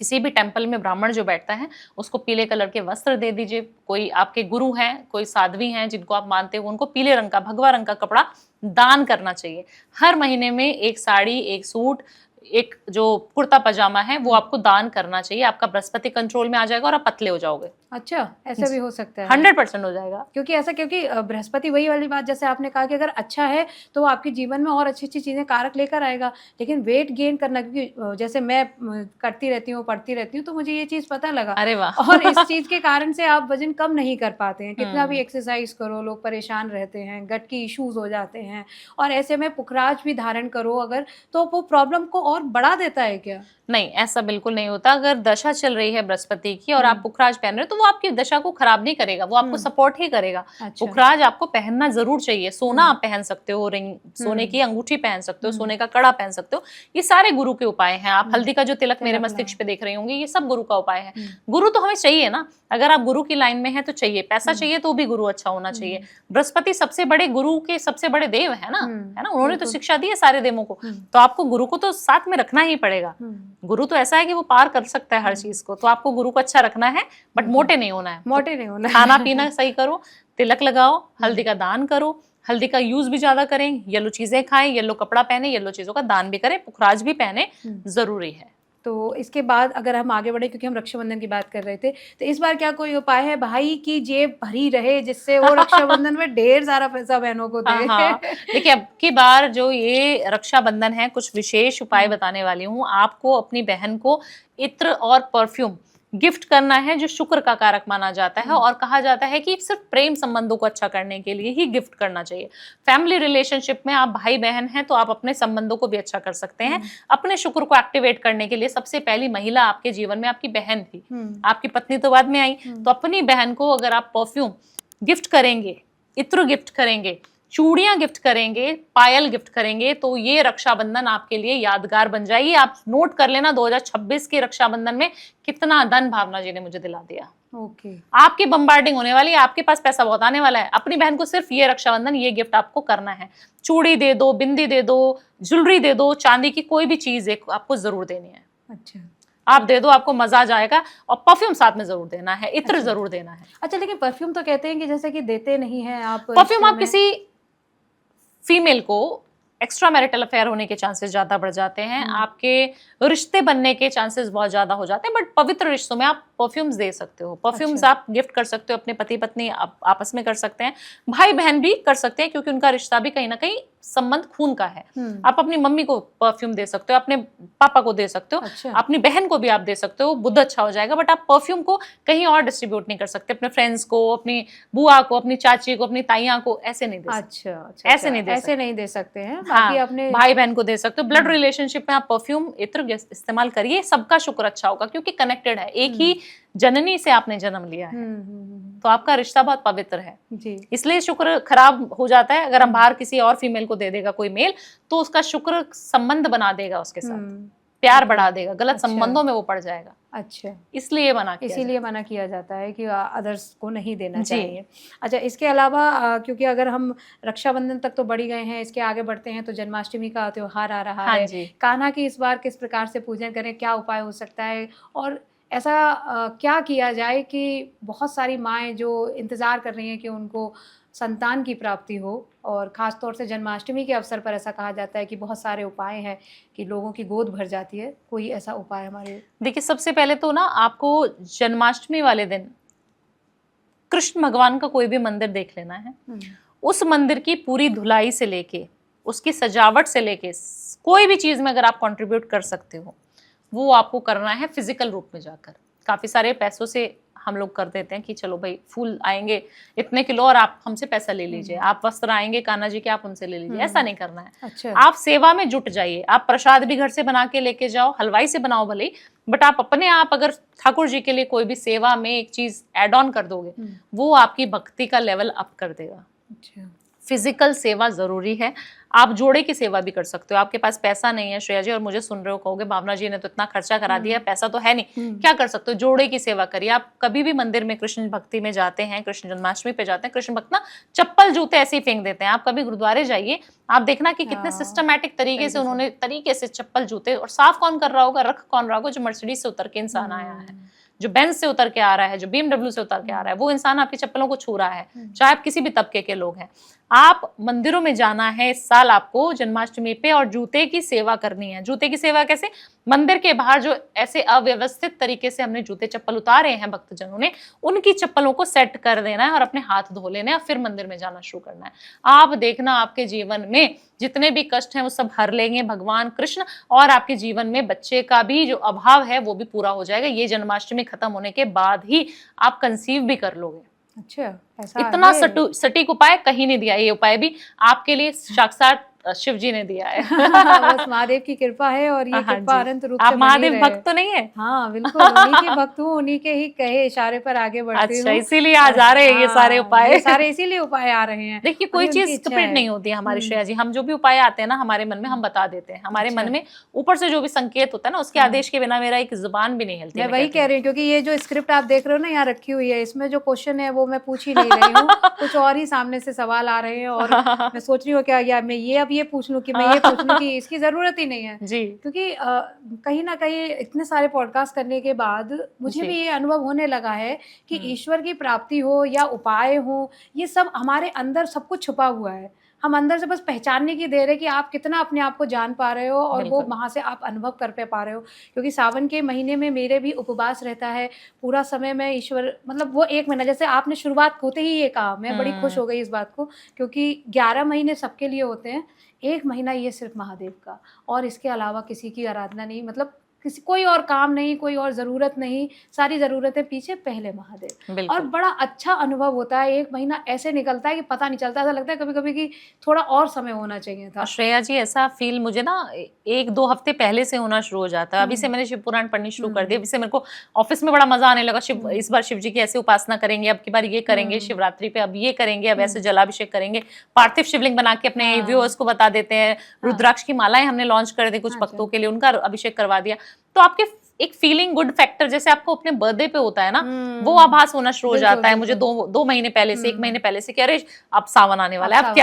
किसी भी टेम्पल में ब्राह्मण जो बैठता है उसको पीले कलर के वस्त्र दे दीजिए। कोई आपके गुरु हैं, कोई साध्वी हैं जिनको आप मानते हो, उनको पीले रंग का, भगवा रंग का कपड़ा दान करना चाहिए। हर महीने में एक साड़ी, एक सूट, एक जो कुर्ता पजामा है वो आपको दान करना चाहिए। आपका बृहस्पति कंट्रोल में आ जाएगा और आप पतले हो जाओगे। अच्छा, ऐसा भी हो सकता है? 100% हो जाएगा। क्योंकि बृहस्पति वही वाली बात, जैसे आपने कहा कि अगर अच्छा है तो आपके जीवन में और अच्छी अच्छी चीजें कारक लेकर आएगा। लेकिन वेट गेन करना, क्योंकि जैसे मैं करती रहती हूँ, पढ़ती रहती हूँ, तो मुझे ये चीज पता लगा। अरे वाह। और इस चीज के कारण से आप वजन कम नहीं कर पाते हैं। कितना भी एक्सरसाइज करो, लोग परेशान रहते हैं, गट की इश्यूज हो जाते हैं, और ऐसे में पुखराज भी धारण करो अगर, तो वो प्रॉब्लम को और बढ़ा देता है क्या? नहीं, ऐसा बिल्कुल नहीं होता। अगर दशा चल रही है बृहस्पति की और आप पुखराज पहन रहे हो तो वो आपकी दशा को खराब नहीं करेगा, वो आपको सपोर्ट ही करेगा। अच्छा। पुखराज आपको पहनना जरूर चाहिए। सोना आप पहन सकते हो, रिंग, सोने की अंगूठी पहन सकते हो, सोने का कड़ा पहन सकते हो, ये सारे गुरु के उपाय हैं। आप हल्दी का जो तिलक मेरे मस्तिष्क पे देख रही होंगी, ये सब गुरु का उपाय है। गुरु तो हमें चाहिए ना, अगर आप गुरु की लाइन में है तो चाहिए, पैसा चाहिए तो भी गुरु अच्छा होना चाहिए। बृहस्पति सबसे बड़े गुरु के सबसे बड़े देव है ना, उन्होंने तो शिक्षा दी है सारे देवों को, तो आपको गुरु को तो साथ में रखना ही पड़ेगा। गुरु तो ऐसा है कि वो पार कर सकता है हर चीज को, तो आपको गुरु को अच्छा रखना है, बट मोटे नहीं होना है। मोटे नहीं होना है। खाना पीना सही करो, तिलक लगाओ, हल्दी का दान करो, हल्दी का यूज भी ज्यादा करें, येलो चीजें खाएं, येलो कपड़ा पहने, येलो चीजों का दान भी करें, पुखराज भी पहने, जरूरी है। तो इसके बाद अगर हम आगे बढ़े, क्योंकि हम रक्षाबंधन की बात कर रहे थे, तो इस बार क्या कोई उपाय है भाई की जेब भरी रहे जिससे वो रक्षाबंधन में ढेर सारा पैसा बहनों को दे? देखिए अब की बार जो ये रक्षाबंधन है, कुछ विशेष उपाय बताने वाली हूँ। आपको अपनी बहन को इत्र और परफ्यूम गिफ्ट करना है, जो शुक्र का कारक माना जाता है, और कहा जाता है कि सिर्फ प्रेम संबंधों को अच्छा करने के लिए ही गिफ्ट करना चाहिए। फैमिली रिलेशनशिप में आप भाई बहन हैं तो आप अपने संबंधों को भी अच्छा कर सकते हैं। अपने शुक्र को एक्टिवेट करने के लिए सबसे पहली महिला आपके जीवन में आपकी बहन थी, आपकी पत्नी तो बाद में आई। तो अपनी बहन को अगर आप परफ्यूम गिफ्ट करेंगे, इत्र गिफ्ट करेंगे, चूड़ियां गिफ्ट करेंगे, पायल गिफ्ट करेंगे, तो ये रक्षाबंधन आपके लिए यादगार बन जाएगी। आप नोट कर लेना 2026 के रक्षाबंधन में कितना धन भावना जी ने मुझे दिला दिया। ओके। आपकी बम्बार्डिंग होने वाली है, आपके पास पैसा बहुत आने वाला है। अपनी बहन को सिर्फ ये रक्षाबंधन ये गिफ्ट आपको करना है। चूड़ी दे दो, बिंदी दे दो, ज्वेलरी दे दो, चांदी की कोई भी चीज एक आपको जरूर देनी है। अच्छा, आप दे दो, आपको मजा आ जाएगा। और परफ्यूम साथ में जरूर देना है, इत्र जरूर देना है। अच्छा, लेकिन परफ्यूम तो कहते हैं कि जैसे कि देते नहीं है आप परफ्यूम, आप किसी फीमेल को एक्स्ट्रा मैरिटल अफेयर होने के चांसेस ज्यादा बढ़ जाते हैं, आपके रिश्ते बनने के चांसेस बहुत ज्यादा हो जाते हैं, बट पवित्र रिश्तों में आप परफ्यूम्स दे सकते हो। परफ्यूम्स आप गिफ्ट कर सकते हो, अपने पति पत्नी आपस में कर सकते हैं, भाई बहन भी कर सकते हैं, क्योंकि उनका रिश्ता भी कहीं ना कहीं संबंध खून का है। आप अपनी मम्मी को परफ्यूम दे सकते हो, अपने पापा को दे सकते हो, अच्छा। अपनी बहन को भी आप दे सकते हो, बुद्ध अच्छा हो जाएगा। बट आप परफ्यूम को कहीं और डिस्ट्रीब्यूट नहीं कर सकते, अपने फ्रेंड्स को, अपनी बुआ को, अपनी चाची को, अपनी ताइयां को ऐसे नहीं दे सकते। अच्छा, ऐसे नहीं दे ऐसे सकते। नहीं दे सकते हैं, हाँ, बाकी अपने भाई बहन को दे सकते हो। ब्लड रिलेशनशिप में आप परफ्यूम इत्र इस्तेमाल करिए, सबका शुक्र अच्छा होगा, क्योंकि कनेक्टेड है, एक ही जननी से आपने जन्म लिया है, तो आपका रिश्ता बहुत पवित्र है जी। इसलिए शुक्र खराब हो जाता है अगर हम बाहर किसी और फीमेल को दे देगा कोई मेल, तो उसका शुक्र संबंध बना देगा उसके साथ, प्यार बढ़ा देगा, गलत संबंधों में वो पड़ जाएगा। अच्छा, इसलिए मना किया इसीलिए मना किया जाता है कि अदर्स को नहीं देना जी। चाहिए। अच्छा, इसके अलावा क्योंकि अगर हम रक्षाबंधन तक तो बढ़ ही गए हैं, इसके आगे बढ़ते हैं तो जन्माष्टमी का त्योहार आ रहा हाँ है। जी। कान्हा की इस बार किस प्रकार से पूजन करें, क्या उपाय हो सकता है, और ऐसा क्या किया जाए कि बहुत सारी माएँ जो इंतज़ार कर रही हैं कि उनको संतान की प्राप्ति हो, और ख़ास तौर से जन्माष्टमी के अवसर पर ऐसा कहा जाता है कि बहुत सारे उपाय हैं कि लोगों की गोद भर जाती है। कोई ऐसा उपाय हमारे? देखिए, सबसे पहले तो ना आपको जन्माष्टमी वाले दिन कृष्ण भगवान का कोई भी मंदिर देख लेना है, उस मंदिर की पूरी धुलाई से लेके, उसकी सजावट से लेके, कोई भी चीज में अगर आप कंट्रीब्यूट कर सकते हो वो आपको करना है फिजिकल रूप में जाकर। काफी सारे पैसों से हम लोग कर देते हैं कि चलो भाई फूल आएंगे इतने किलो और आप हमसे पैसा ले लीजिए, आप वस्त्र आएंगे कान्हा जी के आप उनसे ले लीजिए, ऐसा नहीं करना है। अच्छा। आप सेवा में जुट जाइए, आप प्रसाद भी घर से बना के लेके जाओ, हलवाई से बनाओ भले ही, बट आप अपने आप अगर ठाकुर जी के लिए कोई भी सेवा में एक चीज एड ऑन कर दोगे, वो आपकी भक्ति का लेवल अप कर देगा। अच्छा। फिजिकल सेवा जरूरी है। आप जोड़े की सेवा भी कर सकते हो। आपके पास पैसा नहीं है श्रेया जी और मुझे सुन रहे हो, कहोगे भावना जी ने तो इतना खर्चा करा दिया, पैसा तो है नहीं, क्या कर सकते हो? जोड़े की सेवा करिए। आप कभी भी मंदिर में कृष्ण भक्ति में जाते हैं, कृष्ण जन्माष्टमी पे जाते हैं, कृष्ण भक्त ना चप्पल जूते ऐसे ही फेंक देते हैं। आप कभी गुरुद्वारे जाइए, आप देखना कि कितने सिस्टमैटिक तरीके से उन्होंने तरीके से चप्पल जूते, और साफ कौन कर रहा होगा, रख कौन रहा होगा? जो मर्सिडीज से उतर के इंसान आया है, जो बेंज से उतर के आ रहा है, जो BMW से उतर के आ रहा है, वो इंसान आपकी चप्पलों को छू रहा है, चाहे आप किसी भी तबके के लोग हैं। आप मंदिरों में जाना है इस साल आपको जन्माष्टमी पे, और जूते की सेवा करनी है। जूते की सेवा कैसे? मंदिर के बाहर जो ऐसे अव्यवस्थित तरीके से हमने जूते चप्पल उतारे हैं भक्तजनों ने, उनकी चप्पलों को सेट कर देना है और अपने हाथ धो लेने हैं, फिर मंदिर में जाना शुरू करना है। आप देखना आपके जीवन में जितने भी कष्ट हैं वो सब हर लेंगे भगवान कृष्ण, और आपके जीवन में बच्चे का भी जो अभाव है वो भी पूरा हो जाएगा। ये जन्माष्टमी खत्म होने के बाद ही आप कंसीव भी कर लोगे। अच्छा, ऐसा इतना सटीक उपाय कहीं नहीं दिया, ये उपाय भी आपके लिए साक्षात शिव जी ने दिया है। बस महादेव की कृपा है, और ये कृपा अनंत रूप से आप महादेव भक्त तो नहीं है? हाँ बिल्कुल, उन्हीं के भक्त हूँ, उन्हीं के ही कहे इशारे पर आगे बढ़ती हूँ। अच्छा, इसीलिए आज आ रहे हैं ये सारे उपाय। ये सारे इसीलिए उपाय आ रहे हैं। देखिए, कोई चीज स्क्रिप्टेड नहीं होती है हमारी श्रेया जी। हम जो भी उपाय आते हैं ना हमारे मन में, हम बता देते हैं। हमारे मन में ऊपर से जो भी संकेत होता है ना, उसके आदेश के बिना मेरा एक जुबान भी नहीं हिलती। मैं वही कह रही हूँ, क्योंकि ये जो स्क्रिप्ट आप देख रहे हो ना यहाँ रखी हुई है, इसमें जो क्वेश्चन है वो मैं पूछ ही नहीं रही हूँ, कुछ और ही सामने से सवाल आ रहे हैं, और मैं सोच रही हूँ क्या यार मैं ये अब ये पूछ लूँ कि मैं ये पूछ लूँ कि इसकी जरूरत ही नहीं है जी। क्योंकि कहीं ना कहीं इतने सारे पॉडकास्ट करने के बाद मुझे भी ये अनुभव होने लगा है कि ईश्वर की प्राप्ति हो या उपाय हो, ये सब हमारे अंदर सब कुछ छुपा हुआ है। हम अंदर से बस पहचानने की देर है कि आप कितना अपने आप को जान पा रहे हो, और वो वहाँ से आप अनुभव कर पा रहे हो। क्योंकि सावन के महीने में मेरे भी उपवास रहता है पूरा समय। मैं ईश्वर मतलब वो एक महीना, जैसे आपने शुरुआत होते ही ये कहा, मैं बड़ी खुश हो गई इस बात को, क्योंकि 11 महीने सबके लिए होते हैं, 1 महीना ये सिर्फ महादेव का, और इसके अलावा किसी की आराधना नहीं, मतलब किसी कोई और काम नहीं, कोई और ज़रूरत नहीं, सारी ज़रूरतें पीछे पहले महादेव। और बड़ा अच्छा अनुभव होता है, 1 महीना ऐसे निकलता है कि पता नहीं चलता। ऐसा लगता है कभी कभी कि थोड़ा और समय होना चाहिए था। श्रेया जी, ऐसा फील मुझे ना 1-2 हफ्ते पहले से होना शुरू हो जाता है। अभी से मैंने शिव पुराण पढ़नी शुरू कर दी। अभी से मेरे को ऑफिस में बड़ा मजा आने लगा। शिव इस बार शिव जी की ऐसे उपासना करेंगे, अब की बार ये करेंगे, शिवरात्रि पे अब ये करेंगे, अब ऐसे जलाभिषेक करेंगे, पार्थिव शिवलिंग बना के अपने व्यूअर्स को बता देते हैं। रुद्राक्ष की मालाएं हमने लॉन्च कर दी कुछ भक्तों के लिए, उनका अभिषेक करवा दिया। तो आपके एक फीलिंग गुड फैक्टर जैसे आपको अपने बर्थडे पे होता है ना, वो आभास होना शुरू हो जाता है मुझे 2 महीने पहले से, 1 महीने पहले से कि अरे अब सावन आने वाला है, अब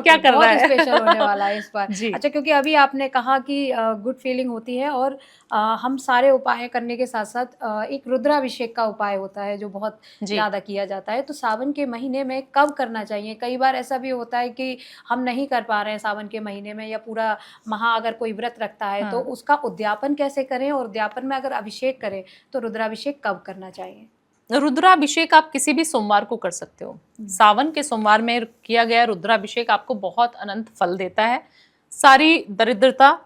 क्या कर रहा है, स्पेशल होने वाला है इस बार। अच्छा, क्योंकि अभी आपने कहा कि गुड फीलिंग होती है, और हम सारे उपाय करने के साथ साथ एक रुद्राभिषेक का उपाय होता है जो बहुत ज्यादा किया जाता है। तो सावन के महीने में कब करना चाहिए? कई बार ऐसा भी होता है कि हम नहीं कर पा रहे हैं सावन के महीने में, या पूरा माह अगर कोई व्रत रखता है तो उसका उद्यापन कैसे करें, और उद्यापन में अगर अभिषेक करें तो रुद्राभिषेक कब करना चाहिए? रुद्राभिषेक आप किसी भी सोमवार को कर सकते हो। सावन के सोमवार में किया गया रुद्राभिषेक आपको बहुत अनंत फल देता है। सारी दरिद्रता,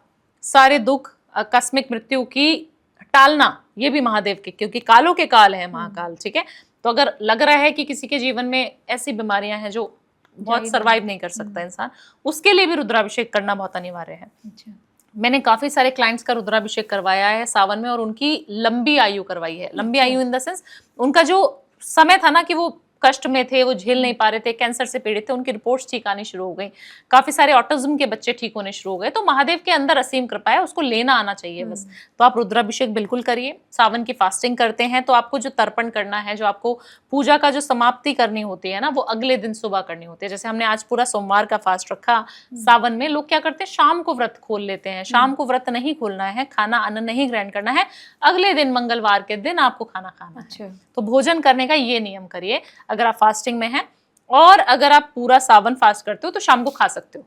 सारे दुख, आकस्मिक मृत्यु की टालना, ये भी महादेव के, क्योंकि कालों के काल है महाकाल, ठीक है। तो अगर लग रहा है कि किसी के जीवन में ऐसी बीमारियां हैं जो बहुत सरवाइव नहीं कर सकता इंसान, उसके लिए भी रुद्राभिषेक करना बहुत अनिवार्य है। अच्छा। मैंने काफी सारे क्लाइंट्स का रुद्राभिषेक करवाया है सावन में, और उनकी लंबी आयु करवाई है। लंबी आयु इन द सेंस, उनका जो समय था ना कि वो कष्ट में थे, वो झेल नहीं पा रहे थे, कैंसर से पीड़ित थे, उनकी रिपोर्ट्स ठीक आनी शुरू हो गई, काफी सारे ऑटिज्म के बच्चे ठीक होने शुरू हो गए। तो महादेव के अंदर असीम कृपा है, उसको लेना आना चाहिए बस। तो आप रुद्राभिषेक बिल्कुल करिए। सावन की फास्टिंग करते हैं तो आपको जो तर्पण करना है, जो आपको पूजा का जो समाप्ति करनी होती है ना, वो अगले दिन सुबह करनी होती है। जैसे हमने आज पूरा सोमवार का फास्ट रखा सावन में, लोग क्या करते हैं शाम को व्रत खोल लेते हैं। शाम को व्रत नहीं खोलना है, खाना अन्न नहीं ग्रहण करना है, अगले दिन मंगलवार के दिन आपको खाना खाना है। तो भोजन करने का ये नियम करिए अगर आप फास्टिंग में हैं। और अगर आप पूरा सावन फास्ट करते हो तो शाम को खा सकते हो,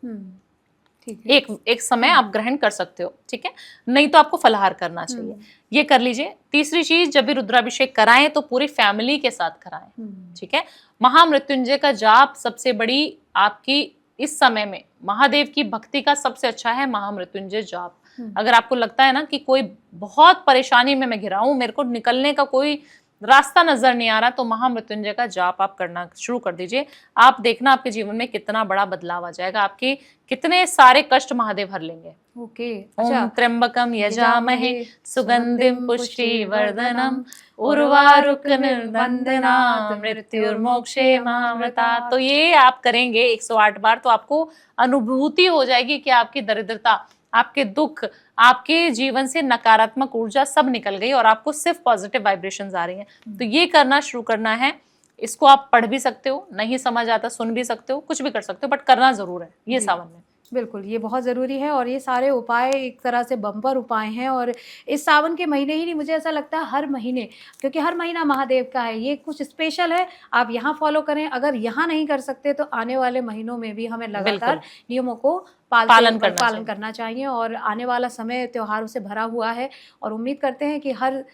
ठीक है, एक समय आप ग्रहण कर सकते हो, ठीक है। नहीं तो आपको फलाहार करना चाहिए, ये कर लीजिए। तीसरी चीज, जब भी रुद्राभिषेक कराएं तो पूरी फैमिली के साथ कराएं, ठीक है। महामृत्युंजय का जाप सबसे बड़ी आपकी इस समय में महादेव की भक्ति का सबसे अच्छा है महामृत्युंजय जाप। अगर आपको लगता है ना कि कोई बहुत परेशानी में मैं घिरा हूं, मेरे को निकलने का कोई रास्ता नजर नहीं आ रहा, तो महामृत्युंजय का जाप आप करना शुरू कर दीजिए। आप देखना आपके जीवन में कितना बड़ा बदलाव आ जाएगा, आपके कितने सारे कष्ट महादेव हर लेंगे। ओके। ओम त्र्यंबकम यजामहे सुगंधिम पुष्टिवर्धनम उर्वारुकनिर्बन्धनात् मृत्युर्मोक्षे महामृतात्। तो ये आप करेंगे 108 बार, तो आपको अनुभूति हो जाएगी कि आपकी दरिद्रता, आपके दुख, आपके जीवन से नकारात्मक ऊर्जा सब निकल गई और आपको सिर्फ पॉजिटिव वाइब्रेशंस आ रही हैं। तो ये करना शुरू करना है। इसको आप पढ़ भी सकते हो, नहीं समझ आता सुन भी सकते हो, कुछ भी कर सकते हो, बट करना जरूर है ये सावन में। बिल्कुल, ये बहुत ज़रूरी है। और ये सारे उपाय एक तरह से बम्पर उपाय हैं, और इस सावन के महीने ही नहीं, मुझे ऐसा लगता है हर महीने, क्योंकि हर महीना महादेव का है, ये कुछ स्पेशल है। आप यहाँ फॉलो करें, अगर यहाँ नहीं कर सकते तो आने वाले महीनों में भी हमें लगातार नियमों को पालन करना चाहिए। और आने वाला समय त्योहारों से भरा हुआ है, और उम्मीद करते हैं कि हर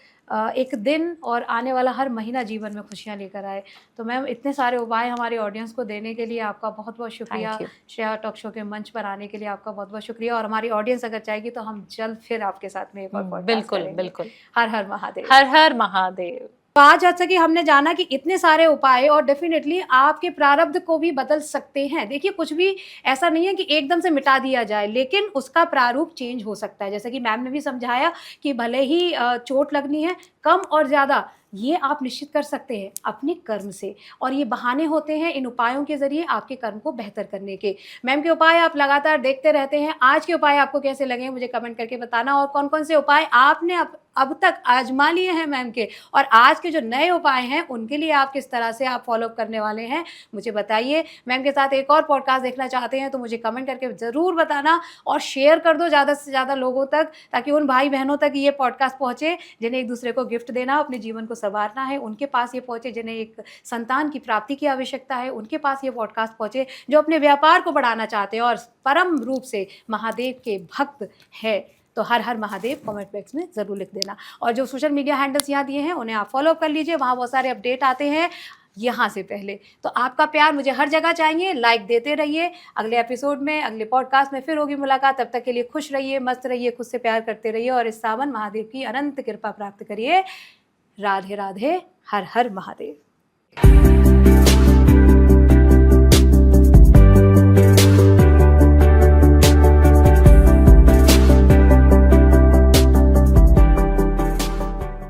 एक दिन और आने वाला हर महीना जीवन में खुशियाँ लेकर आए। तो मैम, इतने सारे उपाय हमारे ऑडियंस को देने के लिए आपका बहुत बहुत शुक्रिया। श्रेया टॉक शो के मंच पर आने के लिए आपका बहुत बहुत शुक्रिया। और हमारी ऑडियंस अगर चाहेगी तो हम जल्द फिर आपके साथ में एक और पॉडकास्ट करेंगे। बिल्कुल। हर हर महादेव। हर हर महादेव। तो आज जैसा कि हमने जाना कि इतने सारे उपाय, और डेफिनेटली आपके प्रारब्ध को भी बदल सकते हैं। देखिए, कुछ भी ऐसा नहीं है कि एकदम से मिटा दिया जाए, लेकिन उसका प्रारूप चेंज हो सकता है। जैसे कि मैम ने भी समझाया कि भले ही चोट लगनी है, कम और ज़्यादा, ये आप निश्चित कर सकते हैं अपने कर्म से। और ये बहाने होते हैं इन उपायों के जरिए आपके कर्म को बेहतर करने के। मैम के उपाय आप लगातार देखते रहते हैं, आज के उपाय आपको कैसे लगे मुझे कमेंट करके बताना। और कौन कौन से उपाय आपने अब तक आजमा लिए हैं मैम के, और आज के जो नए उपाय हैं उनके लिए आप किस तरह से आप फॉलो करने वाले हैं, मुझे बताइए। मैम के साथ एक और पॉडकास्ट देखना चाहते हैं तो मुझे कमेंट करके ज़रूर बताना, और शेयर कर दो ज़्यादा से ज़्यादा लोगों तक, ताकि उन भाई बहनों तक ये पॉडकास्ट पहुँचे जिन्हें एक दूसरे को गिफ्ट देना, अपने जीवन को संवारना है, उनके पास ये पहुँचे जिन्हें एक संतान की प्राप्ति की आवश्यकता है, उनके पास ये पॉडकास्ट पहुँचे जो अपने व्यापार को बढ़ाना चाहते हैं और परम रूप से महादेव के भक्त है। तो हर हर महादेव कमेंट बॉक्स में ज़रूर लिख देना। और जो सोशल मीडिया हैंडल्स यहाँ दिए हैं उन्हें आप फॉलो कर लीजिए, वहाँ बहुत सारे अपडेट आते हैं यहाँ से पहले। तो आपका प्यार मुझे हर जगह चाहिए, लाइक देते रहिए। अगले एपिसोड में, अगले पॉडकास्ट में फिर होगी मुलाकात। तब तक के लिए खुश रहिए, मस्त रहिए, खुद से प्यार करते रहिए, और इस सावन महादेव की अनंत कृपा प्राप्त करिए। राधे राधे। हर हर महादेव।